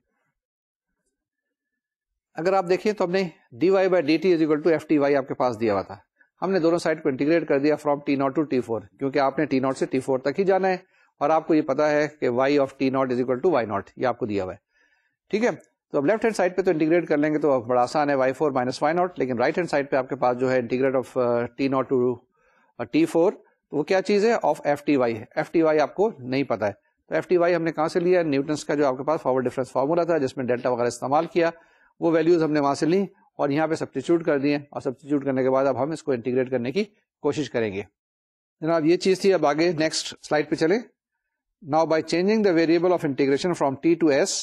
اگر آپ دیکھیں تو ہم نے D Y by D T is equal to F T Y آپ کے پاس دیا ہوا تھا, ہم نے دونوں سائڈ کو انٹیگریٹ کر دیا from T naught to T four, کیونکہ آپ نے ٹی ناٹ سے ٹی فور تک ہی جانا ہے, اور آپ کو یہ پتا ہے کہ Y of T naught is equal to Y naught, یہ آپ کو دیا ہوا ہے. ٹھیک ہے, تو اب لیفٹ ہینڈ سائڈ پہ تو انٹیگریٹ کر لیں گے تو بڑا آسان ہے, Y four minus Y naught. لیکن رائٹ ہینڈ سائڈ پہ آپ کے پاس جو ہے integrate of T naught to T four, تو وہ کیا چیز ہے, آف ایف ٹی وائی ہے. ایف ٹی وائی آپ کو نہیں پتا ہے, تو ایف ٹی وائی ہم نے کہاں سے لیا, نیوٹنس کا جو آپ کے پاس فارورڈ ڈفرینس فارمولا تھا جس میں ڈیلٹا وغیرہ استعمال کیا, وہ ویلیوز ہم نے وہاں سے لی اور یہاں پہ سبسٹیچیوٹ کر دیے, اور سبسٹیچیوٹ کرنے کے بعد اب ہم اس کو انٹیگریٹ کرنے کی کوشش کریں گے. جناب یہ چیز تھی. اب آگے نیکسٹ سلائڈ پہ چلیں. Now by changing the variable of integration from T to S,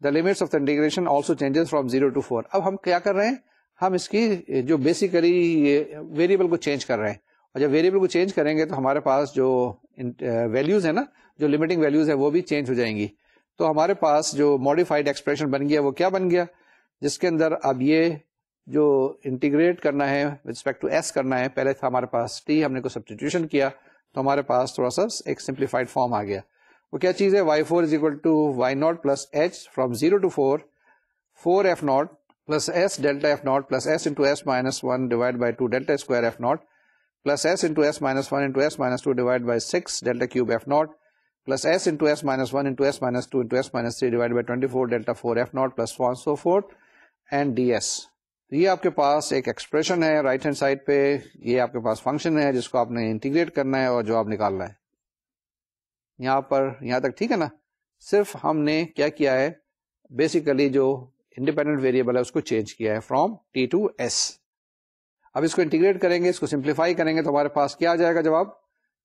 the limits of the integration also changes from 0 to 4. اب ہم کیا کر رہے ہیں, ہم اس کی جو بیسیکلی ویریبل کو چینج کر رہے ہیں, اور جب ویریبل کو چینج کریں گے تو ہمارے پاس جو ویلیوز ہیں نا, جو لمیٹنگ ویلیوز ہیں وہ بھی چینج ہو جائیں گی. تو ہمارے پاس جو ماڈیفائڈ ایکسپریشن بن گیا وہ کیا بن گیا, جس کے اندر اب یہ جو انٹیگریٹ کرنا ہے ود رسپیکٹ ٹو ایس کرنا ہے, پہلے تھا ہمارے پاس ٹی, ہم نے کو سبسٹیٹیوشن کیا تو ہمارے پاس تھوڑا سا ایک سمپلیفائڈ فارم آ گیا. وہ کیا چیز ہے, Y four is equal to Y naught plus H from 0 to 4 4 F naught plus S delta F naught plus S into S minus 1 divide by 2 delta square F naught plus S into S minus 1 into S minus 2 divide by 6 delta cube F naught plus s into s minus 1 into s minus 2 into s minus 3 divided by 24 delta 4 f naught plus so on so forth and ds. تو یہ آپ کے پاس ایک expression ہے right hand side پہ, یہ آپ کے پاس فنکشن ہے جس کو آپ نے انٹیگریٹ کرنا ہے اور جواب نکالنا ہے. یہاں پر یہاں تک ٹھیک ہے نا. صرف ہم نے کیا کیا ہے, بیسیکلی جو انڈیپینڈنٹ ویریبل ہے اس کو چینج کیا ہے فرام ٹی ٹو ایس. اب اس کو انٹیگریٹ کریں گے, اس کو سمپلیفائی کریں گے تو ہمارے پاس کیا آ جائے گا جواب,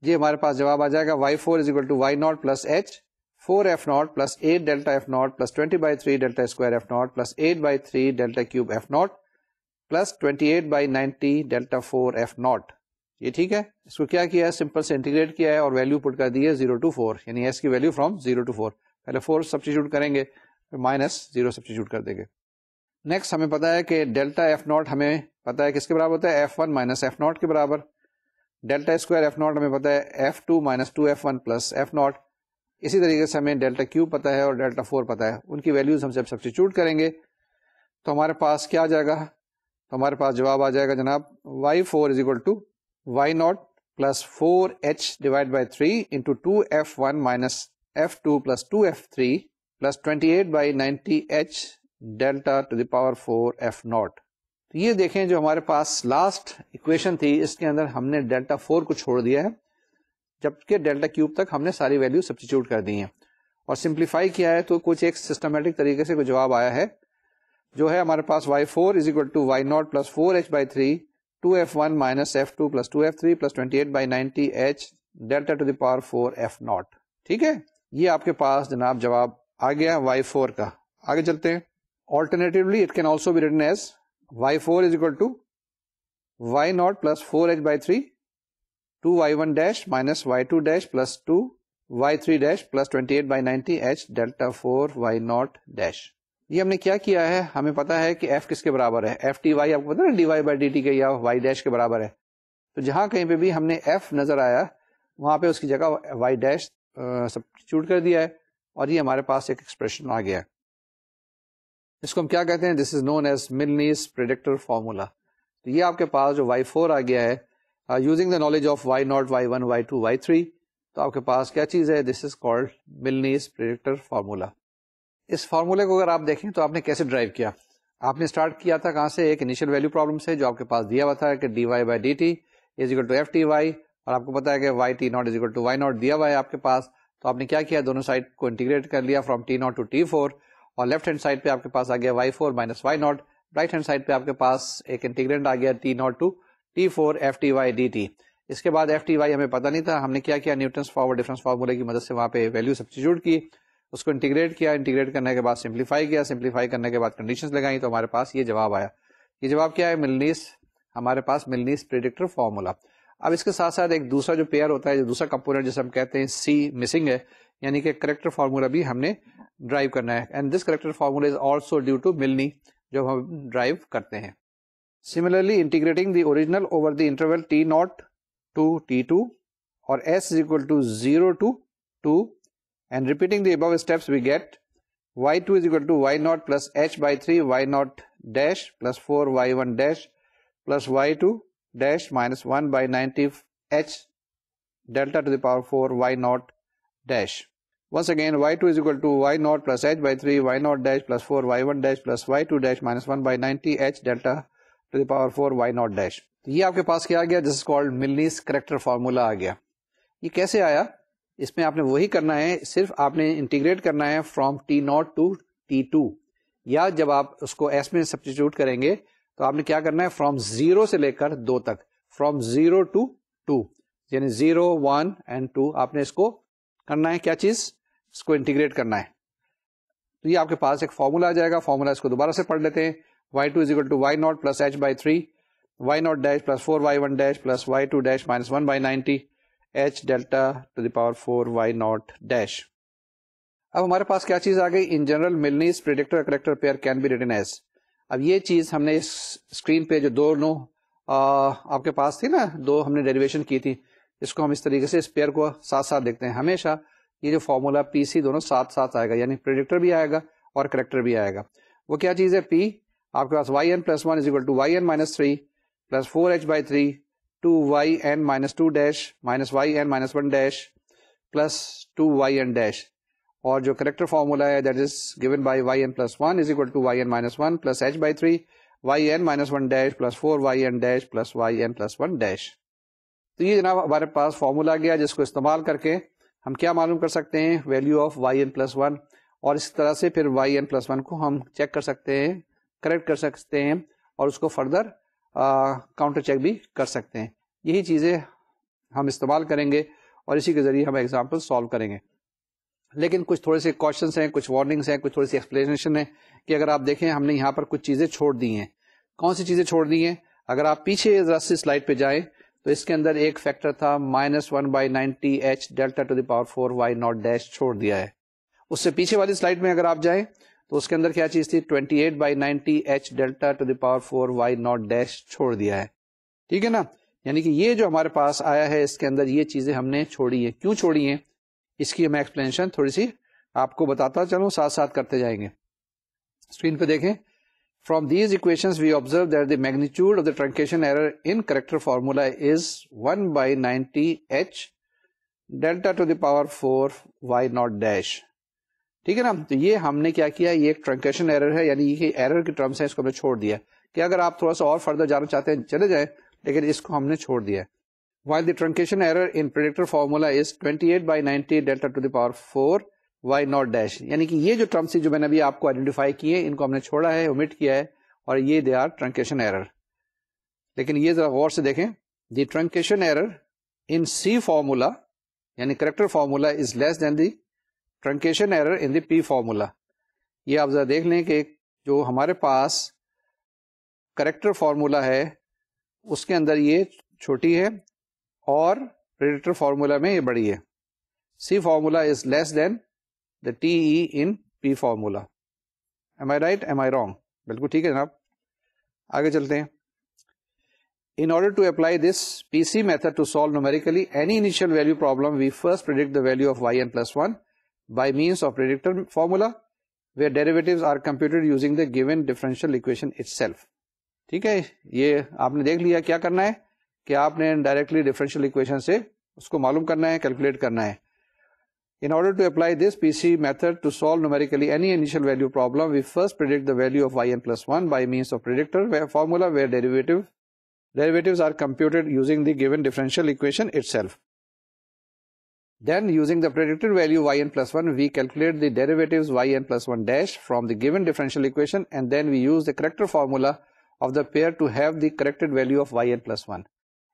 جی ہمارے پاس جواب آ جائے گا Y four is equal to Y naught plus H 4 F naught plus 8 delta F naught plus 20/3 delta square F naught plus 8/3 delta cube F naught plus 28/90 delta 4 F naught. یہ ٹھیک ہے. اس کو کیا ہے, سمپل سے انٹیگریٹ کیا ہے اور ویلو پٹ کر دی ہے 0 to 4, یعنی ایس کی ویلو فرام 0 to 4. پہلے 4 سبسٹیچیوٹ کریں گے, مائنس 0 سبسٹیچیوٹ کر دیں گے. نیکسٹ ہمیں پتا ہے کہ ڈیلٹا ایف ناٹ ہمیں پتا ہے کس کے برابر ہوتا ہے, ایف 1 مائنس ایف ناٹ کے برابر. ڈیلٹا اسکوائر ایف ناٹ ہمیں پتا ہے F 2 minus 2f1 plus F naught. اسی طریقے سے ہمیں ڈیلٹا کیوب پتا ہے اور ڈیلٹا 4 پتا ہے, ان کی ویلیوز ہم جب سبسٹیچیوٹ کریں گے تو ہمارے پاس کیا آ جائے گا, تو ہمارے پاس جواب آ جائے گا جناب y4 is equal to y0 plus 4h divide by 3 into 2f1 minus f2 plus 2f3 plus 28 by 90h delta to the power 4 f0. تو یہ دیکھیں جو ہمارے پاس لاسٹ اکویشن تھی اس کے اندر ہم نے ڈیلٹا 4 کو چھوڑ دیا ہے, جبکہ ڈیلٹا کیوب تک ہم نے ساری ویلیو سبسٹیچیوٹ کر دی ہیں اور سمپلیفائی کیا ہے, تو کچھ ایک سسٹمیٹک طریقے سے کوئی جواب آیا ہے جو ہے ہمارے پاس y4 is equal to y0 plus 4h by 3 2f1 minus f2 plus 2f3 plus 28 by 90h delta to the power 4 f0. ٹھیک ہے, یہ آپ کے پاس جناب جواب آ گیا y4 کا. آگے چلتے ہیں. Alternatively it can also be written as y4 is equal to y0 plus 4h by 3 2y1 dash minus y2 dash plus 2y3 dash plus 28 by 90h delta 4 y0 dash. یہ ہم نے کیا کیا ہے, ہمیں پتا ہے کہ f کس کے برابر ہے, ایف ٹی وائی آپ کو پتا ہے D Y by D T کے یا y ڈیش کے برابر ہے. تو جہاں کہیں پہ بھی ہم نے f نظر آیا وہاں پہ اس کی جگہ y ڈیش سبسٹیٹیوٹ کر دیا ہے اور یہ ہمارے پاس ایک ایکسپریشن آ گیا ہے. اس کو ہم کیا کہتے ہیں, this is known as Milne's predictor formula. تو یہ آپ کے پاس جو y4 آ گیا ہے using the knowledge of y0 y1 y2 y3, تو آپ کے پاس کیا چیز ہے, this is called Milne's predictor formula. اس فارمولے کو اگر آپ دیکھیں تو آپ نے کیسے ڈرائیو کیا, آپ نے اسٹارٹ کیا تھا کہاں سے, ایک انیشیل ویلیو پرابلم سے جو آپ کے پاس دیا ہوا تھا کہ D Y by D T is equal to F T Y, اور آپ کو پتا ہے کہ Y T naught is equal to Y naught دیا ہوا ہے آپ کے پاس. تو آپ نے کیا کیا, دونوں سائڈ کو انٹیگریٹ کر لیا from T naught to T 4, اور لیفٹ ہینڈ سائڈ پہ آپ کے پاس آ گیا y4 minus Y naught, right hand side پہ آپ کے پاس ایک انٹیگرینٹ آ گیا T naught to T 4 F T Y D T. اس کے بعد ایف ٹی وائی ہمیں پتا نہیں تھا, ہم نے کیا کیا, نیوٹنس فارورڈ ڈفرینس فارمولے کی مدد سے وہاں پہ ویلیو سبسٹیٹیوٹ کی, اس کو انٹیگریٹ کیا, انٹیگریٹ کرنے کے بعد سمپلیفائی کیا, سمپلیفائی کرنے کے بعد کنڈیشنز لگائیں, تو ہمارے پاس یہ جواب آیا. یہ جواب کیا ہے, ملنیز, ہمارے پاس ملنیز پریڈکٹر فارمولا. اب اس کے ساتھ ساتھ ایک دوسرا جو پیئر ہوتا ہے, جو دوسرا کمپوننٹ جسے ہم کہتے ہیں سی مسنگ ہے, یعنی کہ کریکٹر فارمولا بھی ہم نے ڈرائیو کرنا ہے. And this corrector formula is also due to Milne جو ہم ڈرائیو کرتے ہیں. Similarly integrating the original over the interval T naught to T2 or S is equal to 0 to 2 and repeating the above steps we get y2 is equal to y0 plus h by 3 y0 dash plus 4 y1 dash plus y2 dash minus 1 by 90 h delta to the power 4 y0 dash. Once again y2 is equal to y0 plus h by 3 y0 dash plus 4 y1 dash plus y2 dash minus 1 by 90 h delta to the power 4 y0 dash. تو یہ آپ کے پاس کیا آ گیا, this is called Milne's corrector formula آ گیا. یہ کیسے آیا, اس میں آپ نے وہی کرنا ہے, صرف آپ نے انٹیگریٹ کرنا ہے from T naught to T2, یا جب آپ اس کو ایس میں سبسٹیٹیوٹ کریں گے تو آپ نے کیا کرنا ہے, فرام 0 سے لے کر 2 تک, فرام 0 ٹو 2 یعنی 0 1 اینڈ 2 آپ نے اس کو کرنا ہے, کیا چیز, اس کو انٹیگریٹ کرنا ہے. تو یہ آپ کے پاس ایک فارمولا آ جائے گا. فارمولا اس کو دوبارہ سے پڑھ لیتے ہیں, y2 is equal to y0 plus h by 3 y0 dash plus 4 y1 dash plus y2 dash minus 1 by 90 h delta to the power 4 y0 dash. اب ہمارے پاس کیا چیز آ گئی, in general Milne's predictor corrector pair can be written as. اب یہ چیز ہم نے اس اسکرین پہ جو دونوں آپ کے پاس تھی نا, دو ہم نے ڈیریویشن کی تھی, اس کو ہم اس طریقے سے اس پیئر کو ساتھ ساتھ دیکھتے ہیں. ہمیشہ یہ جو فارمولا پی سی دونوں ساتھ ساتھ آئے گا, یعنی پریڈکٹر بھی آئے گا اور کریکٹر بھی آئے گا. وہ کیا چیز ہے, پی آپ کے پاس yn plus 1 is equal to yn minus 3 plus 4h by 3 2yn minus 2 dash minus yn minus 1 dash plus 2yn dash, اور جو کریکٹر فارمولا ہے that is given by yn plus 1 is equal to yn minus 1 plus h by 3 yn minus 1 dash plus 4yn dash plus yn plus 1 dash. تو یہ جناب ہمارے پاس formula گیا جس کو استعمال کر کے ہم کیا معلوم کر سکتے ہیں, ویلیو آف yn plus 1, اور اس طرح سے پھر yn plus 1 کو ہم چیک کر سکتے ہیں, کریکٹ کر سکتے ہیں, اور اس کو فردر کاؤنٹر چیک بھی کر سکتے ہیں. یہی چیزیں ہم استعمال کریں گے اور اسی کے ذریعے ہم ایگزامپل سالو کریں گے. لیکن کچھ تھوڑے سے کوشچنس ہیں, کچھ وارننگس ہیں, کچھ تھوڑی سی ایکسپلینیشن ہے کہ اگر آپ دیکھیں ہم نے یہاں پر کچھ چیزیں چھوڑ دی ہیں. کون سی چیزیں چھوڑ دی ہیں, اگر آپ پیچھے ذرا سی سلائڈ پہ جائیں تو اس کے اندر ایک فیکٹر تھا -1 by 90 h delta to the power 4 y0 dash چھوڑ دیا ہے. اس سے پیچھے والی سلائڈ میں اگر آپ جائیں تو اس کے اندر کیا چیز تھی, 28 by 90 h delta to the power 4 y0 dash چھوڑ دیا ہے. ٹھیک ہے نا, یعنی کہ یہ جو ہمارے پاس آیا ہے اس کے اندر یہ چیزیں ہم نے چھوڑی ہیں. کیوں چھوڑی ہیں, اس کی میں ایکسپلینیشن تھوڑی سی آپ کو بتاتا چلوں, ساتھ ساتھ کرتے جائیں گے. اسکرین پہ دیکھیں, From these equations we observe that the magnitude of the truncation error in corrector formula is 1 by 90h delta to the power 4 y naught dash. ٹھیک ہے نا. تو یہ ہم نے کیا کیا, یہ ایک ٹرنکیشن ایرر ہے, یعنی یہ ایرر کی ٹرمس ہے, اس کو ہم نے چھوڑ دیا کہ اگر آپ تھوڑا سا اور فردر جانا چاہتے ہیں چلے جائیں, لیکن اس کو ہم نے چھوڑ دیا. while the truncation error in predictor formula is 28 by 90 delta to the power 4 y naught dash, یعنی کہ یہ جو ٹرمس جو میں نے ابھی آپ کو آئیڈینٹیفائی کیے ان کو ہم نے چھوڑا ہے, omit کیا ہے, اور یہ دے آر ٹرنکیشن ایرر. لیکن یہ ذرا غور سے دیکھیں, the truncation error in C formula یعنی corrector formula is less than the truncation error in the P formula. یہ آپ ذرا دیکھ لیں کہ جو ہمارے پاس کریکٹر فارمولا ہے اس کے اندر یہ چھوٹی ہے اور پریڈکٹر فارمولا میں یہ بڑی ہے. C formula is less than the T E in P formula. Am I right, am I wrong? بالکل ٹھیک ہے جناب. آگے چلتے ہیں. In order to apply this PC method to solve numerically any initial value problem, we first predict the value of yn plus 1 by means of predictor formula, where derivatives are computed using the given differential equation itself. ٹھیک ہے, یہ آپ نے دیکھ لیا کیا کرنا ہے کہ آپ نے ڈائریکٹلی ڈفرینشیل اکویشن سے اس کو معلوم کرنا ہے, کیلکولیٹ کرنا ہے. In order to apply this PC method to solve numerically any initial value problem, we first predict the value of yn plus 1 by means of predictor formula, where derivatives are computed using the given differential equation itself. Then, using the predicted value yn plus 1, we calculate the derivatives yn plus 1 dash from the given differential equation, and then we use the corrector formula of the pair to have the corrected value of yn plus 1.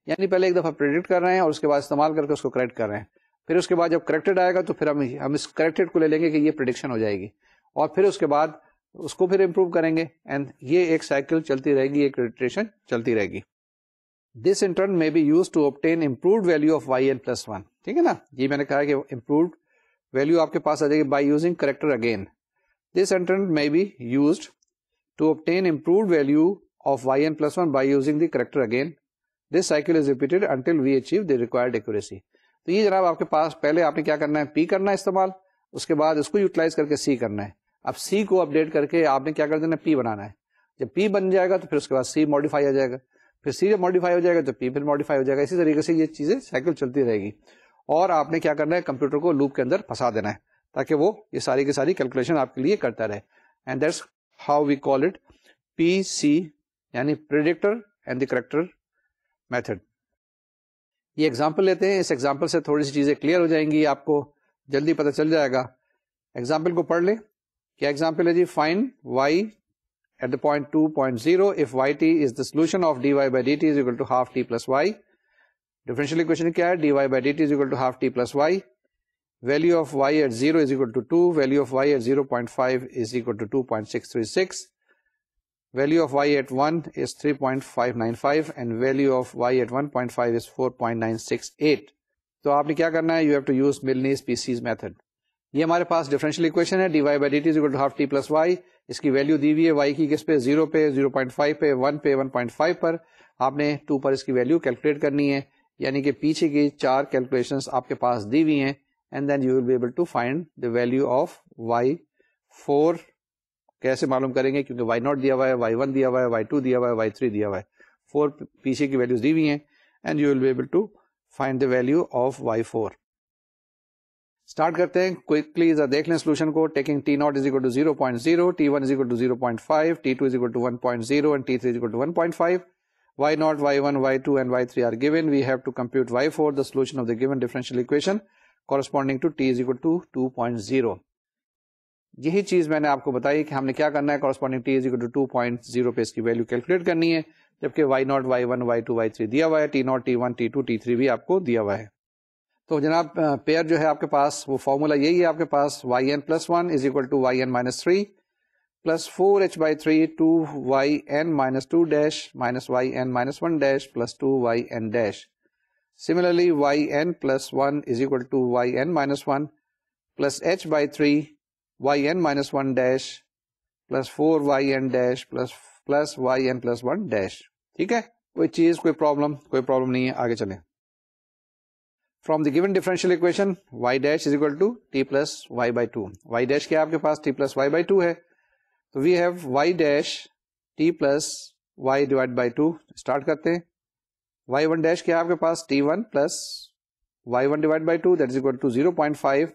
یعنی پہلے ایک دفعہ predict کر رہے ہیں اور اس کے بعد استعمال کر کے اس کو کریکٹ کر رہے ہیں. پھر اس کے بعد جب کریکٹڈ آئے گا تو پھر ہم اس کریکٹڈ کو لے لیں گے کہ یہ پریڈکشن ہو جائے گی, اور پھر اس کے بعد اس کو پھر امپروو کریں گے, اینڈ یہ ایک سائیکل چلتی رہے گی, ایک ریٹریشن چلتی رہے گی. This in turn may be used to obtain improved value of yn plus 1. ٹھیک ہے نا, یہ میں نے کہا کہ improved value آپ کے پاس آ جائے گی by using corrector again. This in turn may be used to obtain improved value of yn plus 1 by using the corrector again. This cycle is repeated until we achieve the required accuracy. تو یہ جناب آپ کے پاس پہلے آپ نے کیا کرنا ہے, P کرنا ہے استعمال, اس کے بعد اس کو یوٹیلائز کر کے C کرنا ہے. اب C کو اپڈیٹ کر کے آپ نے کیا کر دینا, P بنانا ہے. جب P بن جائے گا تو پھر اس کے بعد C ماڈیفائی آ جائے گا, پھر C جب ماڈیفائی ہو جائے گا تو P پھر ماڈیفائی ہو جائے گا. اسی طریقے سے یہ چیزیں سائیکل چلتی رہے گی, اور آپ نے کیا کرنا ہے, کمپیوٹر کو لوپ کے اندر پھنسا دینا ہے تاکہ وہ یہ ساری کی ساری کیلکولیشن آپ کے لیے کرتا رہے. And that's how we call it PC, یعنی predictor and the corrector method. یہ ایگزامپل لیتے ہیں, اس ایگزامپل سے تھوڑی سی چیزیں کلیئر ہو جائیں گی, آپ کو جلدی پتہ چل جائے گا. ایگزامپل کو پڑھ لیں. کیا ایگزامپل ہے جی, find y at the point 2.0 if yt is the solution of dy by dt is equal to half t plus y. Differential equation کیا ہے, dy by dt is equal to half t plus y. Value of y at 0 is equal to 2. Value of y at 0.5 is equal to 2.636. Value of y at 1 is 3.595 and value of y at 1.5 is 4.968. تو آپ نے کیا کرنا ہے, you have to use Milne's PC's method. یہ ہمارے پاس differential equation ہے, dy by dt is equal to half t plus y. اس کی ویلیو دی ہوئی ہے y کی کس پہ, 0 پہ, 0.5 پہ, 1 پہ, 1.5 پر. آپ نے 2 پر اس کی ویلیو کیلکولیٹ کرنی ہے, یعنی کہ پیچھے کی 4 کیلکولیشنز آپ کے پاس دی ہوئی ہیں, and then you will be able to find the value of y4. کیسے معلوم کریں گے, کیونکہ y0 دیا ہوا ہے, y1 دیا ہوا ہے, y2 دیا ہوا ہے, y3 دیا ہوا ہے, 4 پیچھے کی ویلیوز دی ہوئی ہیں, and you will be able to find the value of y4. Start کرتے ہیں کوئکلی, دیکھ لیں سولوشن کو. Taking t0 is equal to 0.0, t1 is equal to 0.5, t2 is equal to 1.0 and t3 is equal to 1.5. y0, y1, y2 and y3 are given. We have to compute y4, the solution of the given differential equation corresponding to t is equal to 2.0. یہی چیز میں نے آپ کو بتائی کہ ہم نے کیا کرنا ہے, corresponding t is equal to 2.0 پہ اس کی ویلیو کیلکولیٹ کرنی ہے, جبکہ y0, y1, y2, y3 دیا ہوا ہے, t0, t1, t2, t3 بھی آپ کو دیا ہوا ہے. تو جناب پیئر جو ہے آپ کے پاس وہ فارمولا یہی ہے آپ کے پاس, yn plus 1 is equal to yn minus 3 plus 4h by 3 2yn minus 2 dash minus yn minus 1 dash plus 2yn dash. Similarly, yn plus 1 is equal to yn minus 1 plus h by 3 yn minus 1 dash plus 4yn dash plus yn plus 1 dash. ٹھیک ہے, کوئی چیز, کوئی problem نہیں ہے. آگے چلیں. From the given differential equation, y dash is equal to t plus y by 2. y dash کیا آپ کے پاس, t plus y by 2 ہے. تو we have y dash T plus Y divide by 2 start کرتے ہیں. وائی ون ڈیش کیا ہے آپ کے پاس T one plus Y one divide by 2 that is equal to 0.5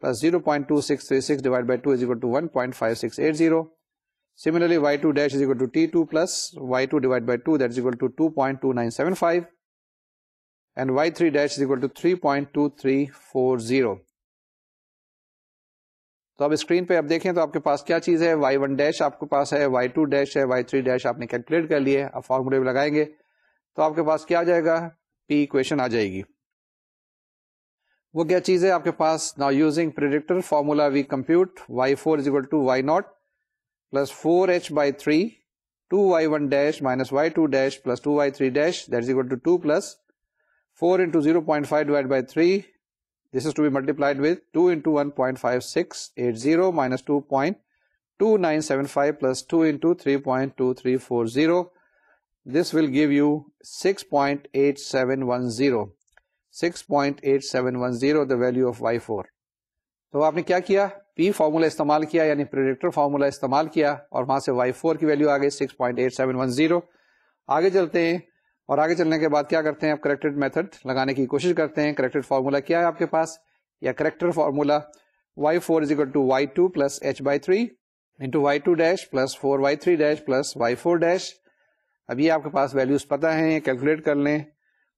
plus 0.2636 divide by 2 is equal to 1.5680. Similarly, y2 dash is equal to t2 plus y2 divided by 2 that is equal to 2.2975 and y3 dash is equal to 3.2340. تو اب screen پہ اب دیکھیں تو آپ کے پاس کیا چیز ہے, y1 ڈیش آپ کے پاس ہے, y2 ڈیش ہے, y3 ڈیش آپ نے کیلکولیٹ کر لیے. اب فارمولے میں لگائیں گے تو آپ کے پاس کیا آ جائے گا, p ایکویشن آ جائے گی. وہ کیا چیز ہے آپ کے پاس, now using predictor formula we compute y4 is equal to y0 plus 4h by 3 2y1 dash minus y2 dash plus 2y3 dash that is equal to 2 plus 4 into 0.5 divided by 3. This is to be multiplied with 2 into 1.5680 minus 2.2975 plus 2 into 3.2340. This will give you 6.8710. 6.8710 the value of y4. تو آپ نے کیا کیا, پی formula استعمال کیا یعنی predictor formula استعمال کیا اور وہاں سے y4 کی ویلیو آ گئی 6.8710. آگے چلتے ہیں اور آگے چلنے کے بعد کیا کرتے ہیں, آپ کریکٹڈ میتھڈ لگانے کی کوشش کرتے ہیں. کریکٹڈ فارمولا کیا ہے آپ کے پاس, یا character formula y4 is equal to y2 plus h by 3 into y2 dash plus 4y3 dash plus y4 dash. اب یہ آپ کے پاس ویلیوز پتہ ہیں, کیلکولیٹ کر لیں.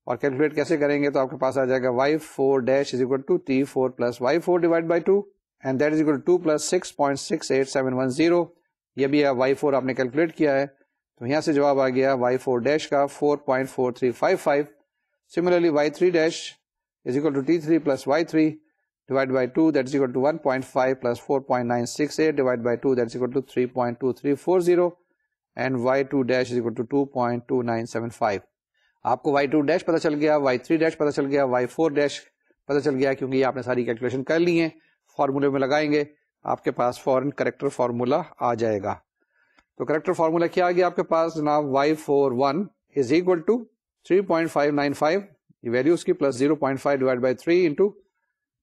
اور کیلکولیٹ کیسے کریں گے تو آپ کے پاس آ جائے گا y4 dash is equal to t4 plus y4 divided by 2 and that is equal to 2 plus 6.68710. یہ بھی y4 آپ نے کیلکولیٹ کیا ہے تو یہاں سے جواب آ گیا y4 dash کا 4.4355. Similarly y3 dash is equal to t3 plus y3 divided by 2 that is equal to 1.5 plus 4.968 divided by 2 that is equal to 3.2340 and y2 dash is equal to 2.2975. آپ کو y2 ڈیش پتہ چل گیا, y3 dash پتہ چل گیا, y4 dash پتہ چل گیا کیونکہ یہ آپ نے ساری کیلکولیشن کر لی ہیں. فارمولے میں لگائیں گے آپ کے پاس فورن کریکٹر فارمولا آ جائے گا. تو کریکٹر فارمولا کیا آ گیا آپ کے پاس جناب, y41 از اکول ٹو 3.595 یہ ویلیو اس کی plus 0.5 divide by 3 into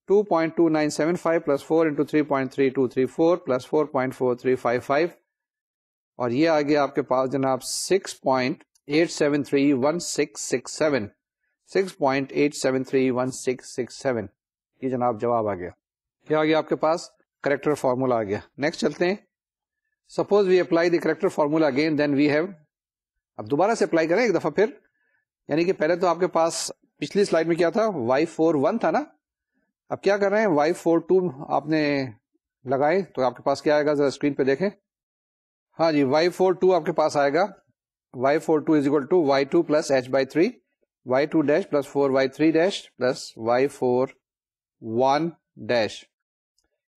2.2975 plus 4 into 3.3234 plus 4.4355 اور یہ آ گیا آپ کے پاس جناب 6.8731667. 6.8731667 یہ جناب جواب آ گیا. کیا آ گیا آپ کے پاس, کریکٹر فارمولا آ گیا. نیکسٹ چلتے ہیں. Suppose we apply the corrector formula again then we have, اب دوبارہ سے اپلائی کریں ایک دفعہ پھر, یعنی کہ پہلے تو آپ کے پاس پچھلی سلائڈ میں کیا تھا, y41 تھا نا, اب کیا کر رہے ہیں y42 آپ نے لگائے تو آپ کے پاس کیا آئے گا, ذرا اسکرین پہ دیکھیں. ہاں جی y42 آپ کے پاس آئے گا y42 is equal to y2 plus h by 3 y2 dash plus 4y3 dash plus y41 dash.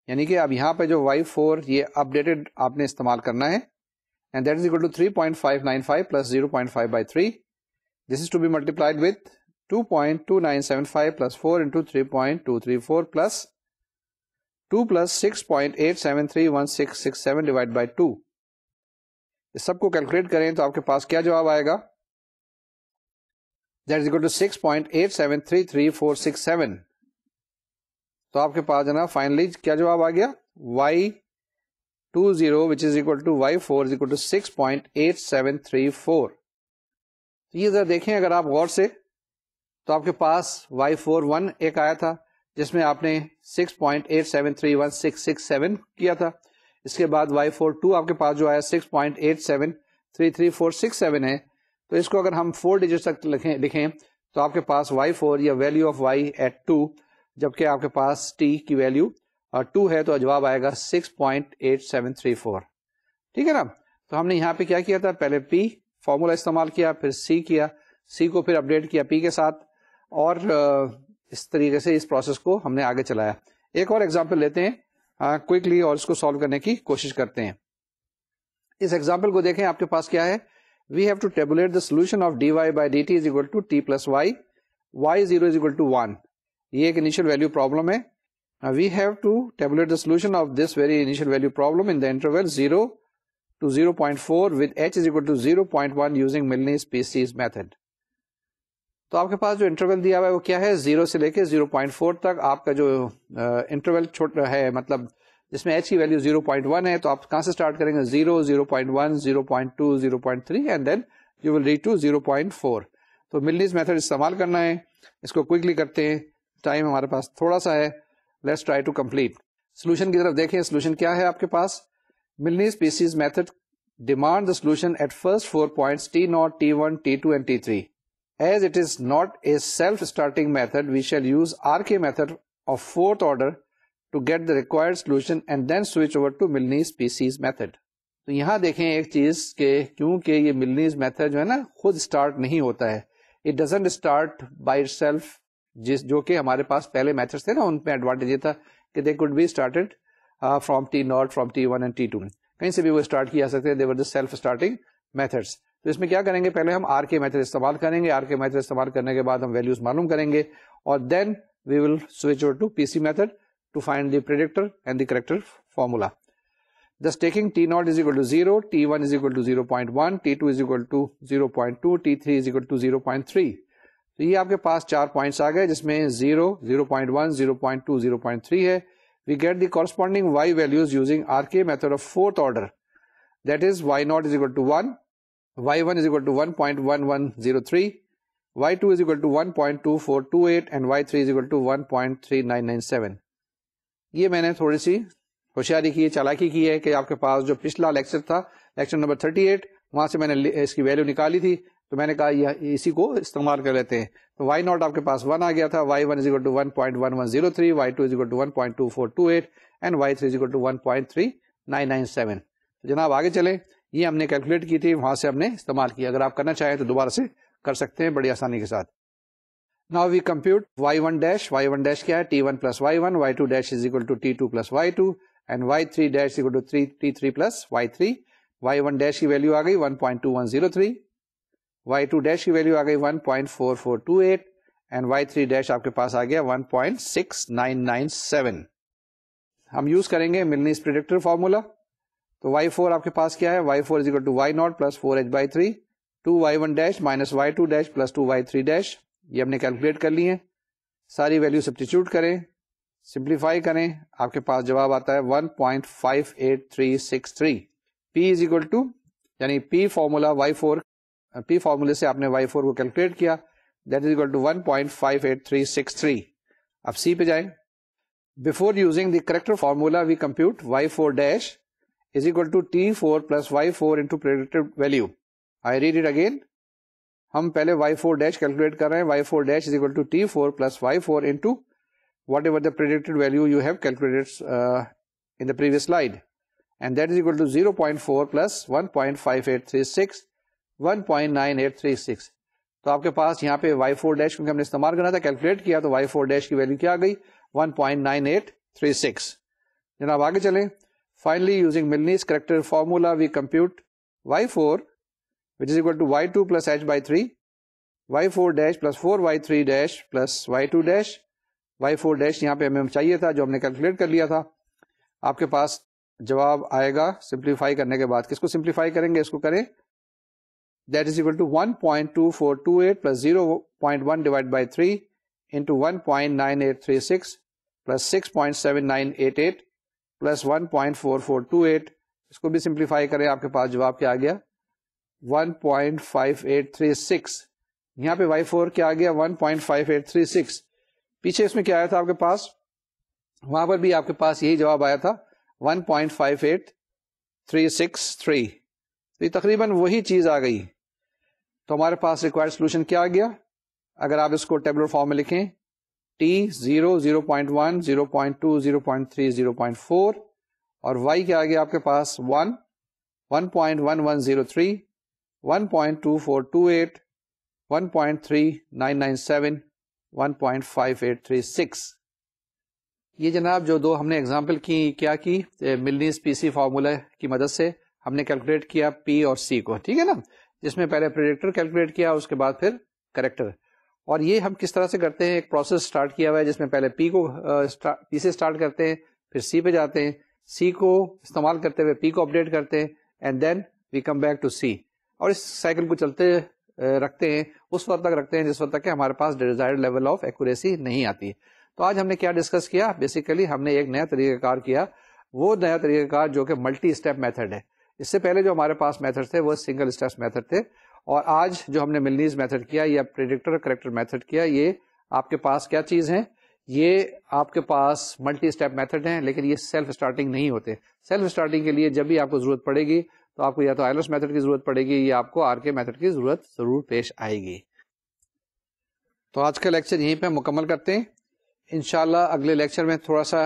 یعنی کہ اب یہاں پہ جو y4 یہ اپڈیٹڈ آپ نے استعمال کرنا ہے and that is equal to 3.595 plus 0.5 by 3. This is to be multiplied with 2.2975 plus 4 into 3.234 plus 2 plus 6.8731667 divided by 2. اس سب کو کیلکولیٹ کریں تو آپ کے پاس کیا جواب آئے گا, دیٹ از اکول ٹو 6.8733467. تو آپ کے پاس جو نا فائنلی کیا جواب آ گیا, y20 which is equal to y4 is equal to 6.8734. یہ ذرا دیکھیں اگر آپ غور سے تو آپ کے پاس y41 ایک آیا تھا جس میں آپ نے 6.8731667 کیا تھا. اس کے بعد y42 آپ کے پاس جو آیا 6.8733467 ہے. تو اس کو اگر ہم 4 ڈیجٹ تک لکھیں تو آپ کے پاس y4 یا ویلیو آف y ایٹ 2 جبکہ آپ کے پاس t کی ویلیو 2 ہے تو جواب آئے گا 6.8734. ٹھیک ہے نا. تو ہم نے یہاں پہ کیا کیا تھا, پہلے p فارمولا استعمال کیا, پھر c کیا, c کو پھر اپڈیٹ کیا p کے ساتھ, اور اس طریقے سے اس پروسیس کو ہم نے آگے چلایا. ایک اور ایگزامپل لیتے ہیں کوئکلی اور اس کو سالو کرنے کی کوشش کرتے ہیں. اس ایگزامپل کو دیکھیں آپ کے پاس کیا ہے, we have to tabulate the solution of D Y by D T is equal to T plus Y, Y 0 is equal to 1. یہ ایک انیشیل ویلو پرابلم ہے. We have to tabulate the solution of this very initial value problem in the interval 0 to 0.4 with h is equal to 0.1 using Milne-Species method. تو آپ کے پاس جو interval دیا ہوا ہے وہ کیا ہے, 0 سے لے کے 0.4 تک آپ کا جو انٹرول چھوٹا ہے, مطلب جس میں h کی ویلو 0.1 ہے, تو آپ کہاں سے اسٹارٹ کریں گے؟ 0, 0.1, 0.2, 0.3 and then you will reach to 0.4. تو ملنیز میتھڈ استعمال کرنا ہے. اس کو کوئکلی کرتے ہیں, ٹائم ہمارے پاس تھوڑا سا ہے. Let's try to complete. Solution کی طرف دیکھیں. سولوشن کیا ہے آپ کے پاس؟ Milne's PC's method demand the solution at first 4 points T0, T1, T2 and T3. As it is not a self-starting method, we shall use RK method of fourth order to get the required solution and then switch over to Milne's-Species method. تو یہاں دیکھیں ایک چیز کہ کیونکہ یہ Milne's method جو ہے نا خود اسٹارٹ نہیں ہوتا ہے. It doesn't start by it self, جو کہ ہمارے پاس پہلے میتھڈس تھے نا ان پہ ایڈوانٹیج یہ تھا کہ they could be started from T0, from T1 and T2. کہیں سے بھی وہ اسٹارٹ کیا سکتے ہیں. They were the self starting methods. تو اس میں کیا کریں گے؟ پہلے ہم آر کے میتھڈ استعمال کریں گے. آر کے میتھڈ استعمال کرنے کے بعد ہم ویلیوز معلوم کریں گے اور then we will switch over to P C method to find the predictor and the corrector formula. Thus taking T0 is equal to 0, T1 is equal to 0.1, T2 is equal to 0.2, T3 is equal to 0.3. تو یہ آپ کے پاس 4 points آ گئے جس میں 0, 0.1, 0.2, 0.3 ہے. We get the corresponding y values using RK method of fourth order. That is y0 is equal to 1, y1 is equal to 1.1103, y2 is equal to 1.2428 and y3 is equal to 1.3997. یہ میں نے تھوڑی سی ہوشیاری کی, چالاکی کی ہے کہ آپ کے پاس جو پچھلا لیکچر تھا, لیکچر نمبر 38, وہاں سے میں نے اس کی ویلیو نکالی تھی, تو میں نے کہا اسی کو استعمال کر لیتے ہیں. تو y0 آپ کے پاس 1 آ گیا تھا, y1 is equal to 1.1103, y2 is equal to 1.2428 and y3 is equal to 1.3997. جناب آگے چلیں. یہ ہم نے کیلکولیٹ کی تھی, وہاں سے ہم نے استعمال کی. اگر آپ کرنا چاہیں تو دوبارہ سے کر سکتے ہیں بڑی آسانی کے ساتھ. Now we compute y1 dash. y1 dash کیا ہے؟ T1 plus y1, y2 dash is equal to T2 plus y2 and y3 dash is equal to T3 plus y3. y1 dash کی ویلیو آ گئی 1.2103, y2 dash کی value آ گئی 1.4428 and y3 dash آپ کے پاس آ گیا 1.6997. ہم یوز کریں گے ملنیز پریڈکٹر فارمولا. تو y4 آپ کے پاس کیا ہے؟ y4 is equal to y0 plus 4h by 3, 2y1 dash minus y2 dash plus 2y3 dash. یہ ہم نے کیلکولیٹ کر لی ہیں. ساری ویلیو سبسٹیچیوٹ کریں, سمپلیفائی کریں, آپ کے پاس جواب آتا ہے 1.58363. P از اکول ٹو, یعنی P فارمولا y4, P فارمولے سے آپ نے y4 کو کیلکولیٹ کیا, دیٹ از اکول ٹو 1.58363. اب C پہ جائیں. Before using the corrector formula we compute y4 dash is equal to T4 plus y4 into predicted value. I read it again. ہم پہلے y4 dash کیلکولیٹ کر رہے ہیں. y4 dash is equal to T4 plus y4 into whatever the predicted value you have calculated in the previous slide, and that is equal to 0.4 plus 1.5836, 1.9836. تو آپ کے پاس یہاں پہ y4 dash کیونکہ ہم نے استعمال کرنا تھا, کیلکولیٹ کیا, تو y4 dash کی ویلیو کیا گئی؟ 1.9836. جناب آگے چلیں. Finally, using Milne's corrector formula, we compute y4, which is equal to y2 plus h by 3, y4 dash plus 4y3 dash plus y2 dash. y4 dash یہاں پہ ہمیں چاہیے تھا, جو ہم نے کیلکولیٹ کر لیا تھا. آپ کے پاس جواب آئے گا سمپلیفائی کرنے کے بعد. کس کو سمپلیفائی کریں گے؟ اس کو کریں. That is equal to 1.2428 plus 0.1 divided by 3 into 1.9836 plus 6.7988 plus 1.4428. اس کو بھی سمپلیفائی کریں, آپ کے پاس جواب کیا آ گیا؟ 1.5836. یہاں پہ y4 کیا آ گیا؟ 1.5836. پیچھے اس میں کیا آیا تھا آپ کے پاس؟ وہاں پر بھی آپ کے پاس یہی جواب آیا تھا 1.58363. تو یہ تقریباً وہی چیز آ گئی. تو ہمارے پاس ریکوائرڈ سولوشن کیا آ گیا؟ اگر آپ اس کو ٹیبلر فارم میں لکھیں, T 0, 0.1, 0.2, 0.3, 0.4 اور y کیا آ گیا آپ کے پاس 1, 1.1103, 1.2428, 1.3997, 1.5836. یہ جناب جو دو ہم نے اگزامپل کی, کیا کی؟ ملنیز پی سی فارمولا کی مدد سے ہم نے کیلکولیٹ کیا پی اور سی کو, ٹھیک ہے نا, جس میں پہلے پریڈکٹر کیلکولیٹ کیا, اس کے بعد پھر کریکٹر. اور یہ ہم کس طرح سے کرتے ہیں؟ ایک پروسیس سٹارٹ کیا ہوا ہے جس میں پہلے پی سے سٹارٹ کرتے ہیں, پھر سی پہ جاتے ہیں, سی کو استعمال کرتے ہوئے پی کو اپڈیٹ کرتے ہیں, and then we come back to C. اور اس سائیکل کو چلتے رکھتے ہیں, اس وقت تک رکھتے ہیں جس وقت تک کہ ہمارے پاس ڈیزائرڈ لیول آف ایکوریسی نہیں آتی. تو آج ہم نے کیا ڈسکس کیا؟ بیسیکلی ہم نے ایک نیا طریقہ کار کیا وہ نیا طریقہ کار جو کہ ملٹی اسٹیپ میتھڈ ہے. اس سے پہلے جو ہمارے پاس میتھڈ تھے وہ سنگل اسٹیپ میتھڈ تھے, اور آج جو ہم نے ملنیز میتھڈ کیا یا پریڈکٹر کریکٹر میتھڈ کیا, یہ آپ کے پاس کیا چیز ہیں, یہ آپ کے پاس ملٹی اسٹیپ میتھڈ ہیں, لیکن یہ سیلف اسٹارٹنگ نہیں ہوتے. سیلف اسٹارٹنگ کے لیے جب بھی آپ کو ضرورت پڑے گی تو آپ کو یا تو آئلس میتھڈ کی ضرورت پڑے گی یا آپ کو آر کے میتھڈ کی ضرورت ضرور پیش آئے گی. تو آج کا لیکچر یہیں پہ مکمل کرتے ہیں. انشاءاللہ اگلے لیکچر میں تھوڑا سا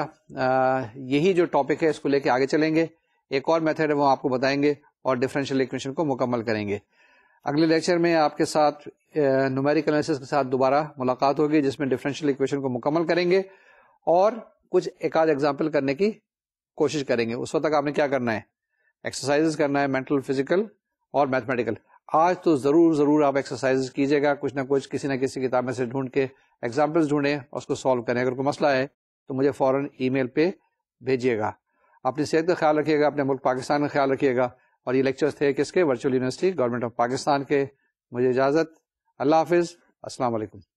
یہی جو ٹاپک ہے اس کو لے کے آگے چلیں گے. ایک اور میتھڈ ہے وہ آپ کو بتائیں گے اور ڈفرینشیل ایکویشن کو مکمل کریں گے. اگلے لیکچر میں آپ کے ساتھ نومیریکل انالیسس کے ساتھ دوبارہ ملاقات ہوگی, جس میں ڈفرینشیل ایکویشن کو مکمل کریں گے اور کچھ ایک آدھ ایگزامپل کرنے کی کوشش کریں گے. اس وقت تک آپ نے کیا کرنا ہے, ایکسرسائز کرنا ہے, مینٹل, فزیکل اور میتھمیٹیکل. آج تو ضرور آپ ایکسرسائز کیجیے گا, کچھ نہ کچھ کسی نہ کسی کتاب میں سے ڈھونڈ کے ایگزامپلس ڈھونڈیں اور اس کو سالو کریں. اگر کوئی مسئلہ ہے تو مجھے فوراً ای میل پہ بھیجیے گا. اپنی صحت کا خیال رکھیے گا, اپنے ملک پاکستان کا خیال رکھیے گا. اور یہ لیکچرز تھے کس کے, virtual university government of Pakistan کے. مجھے اجازت, اللہ حافظ, السلام علیکم.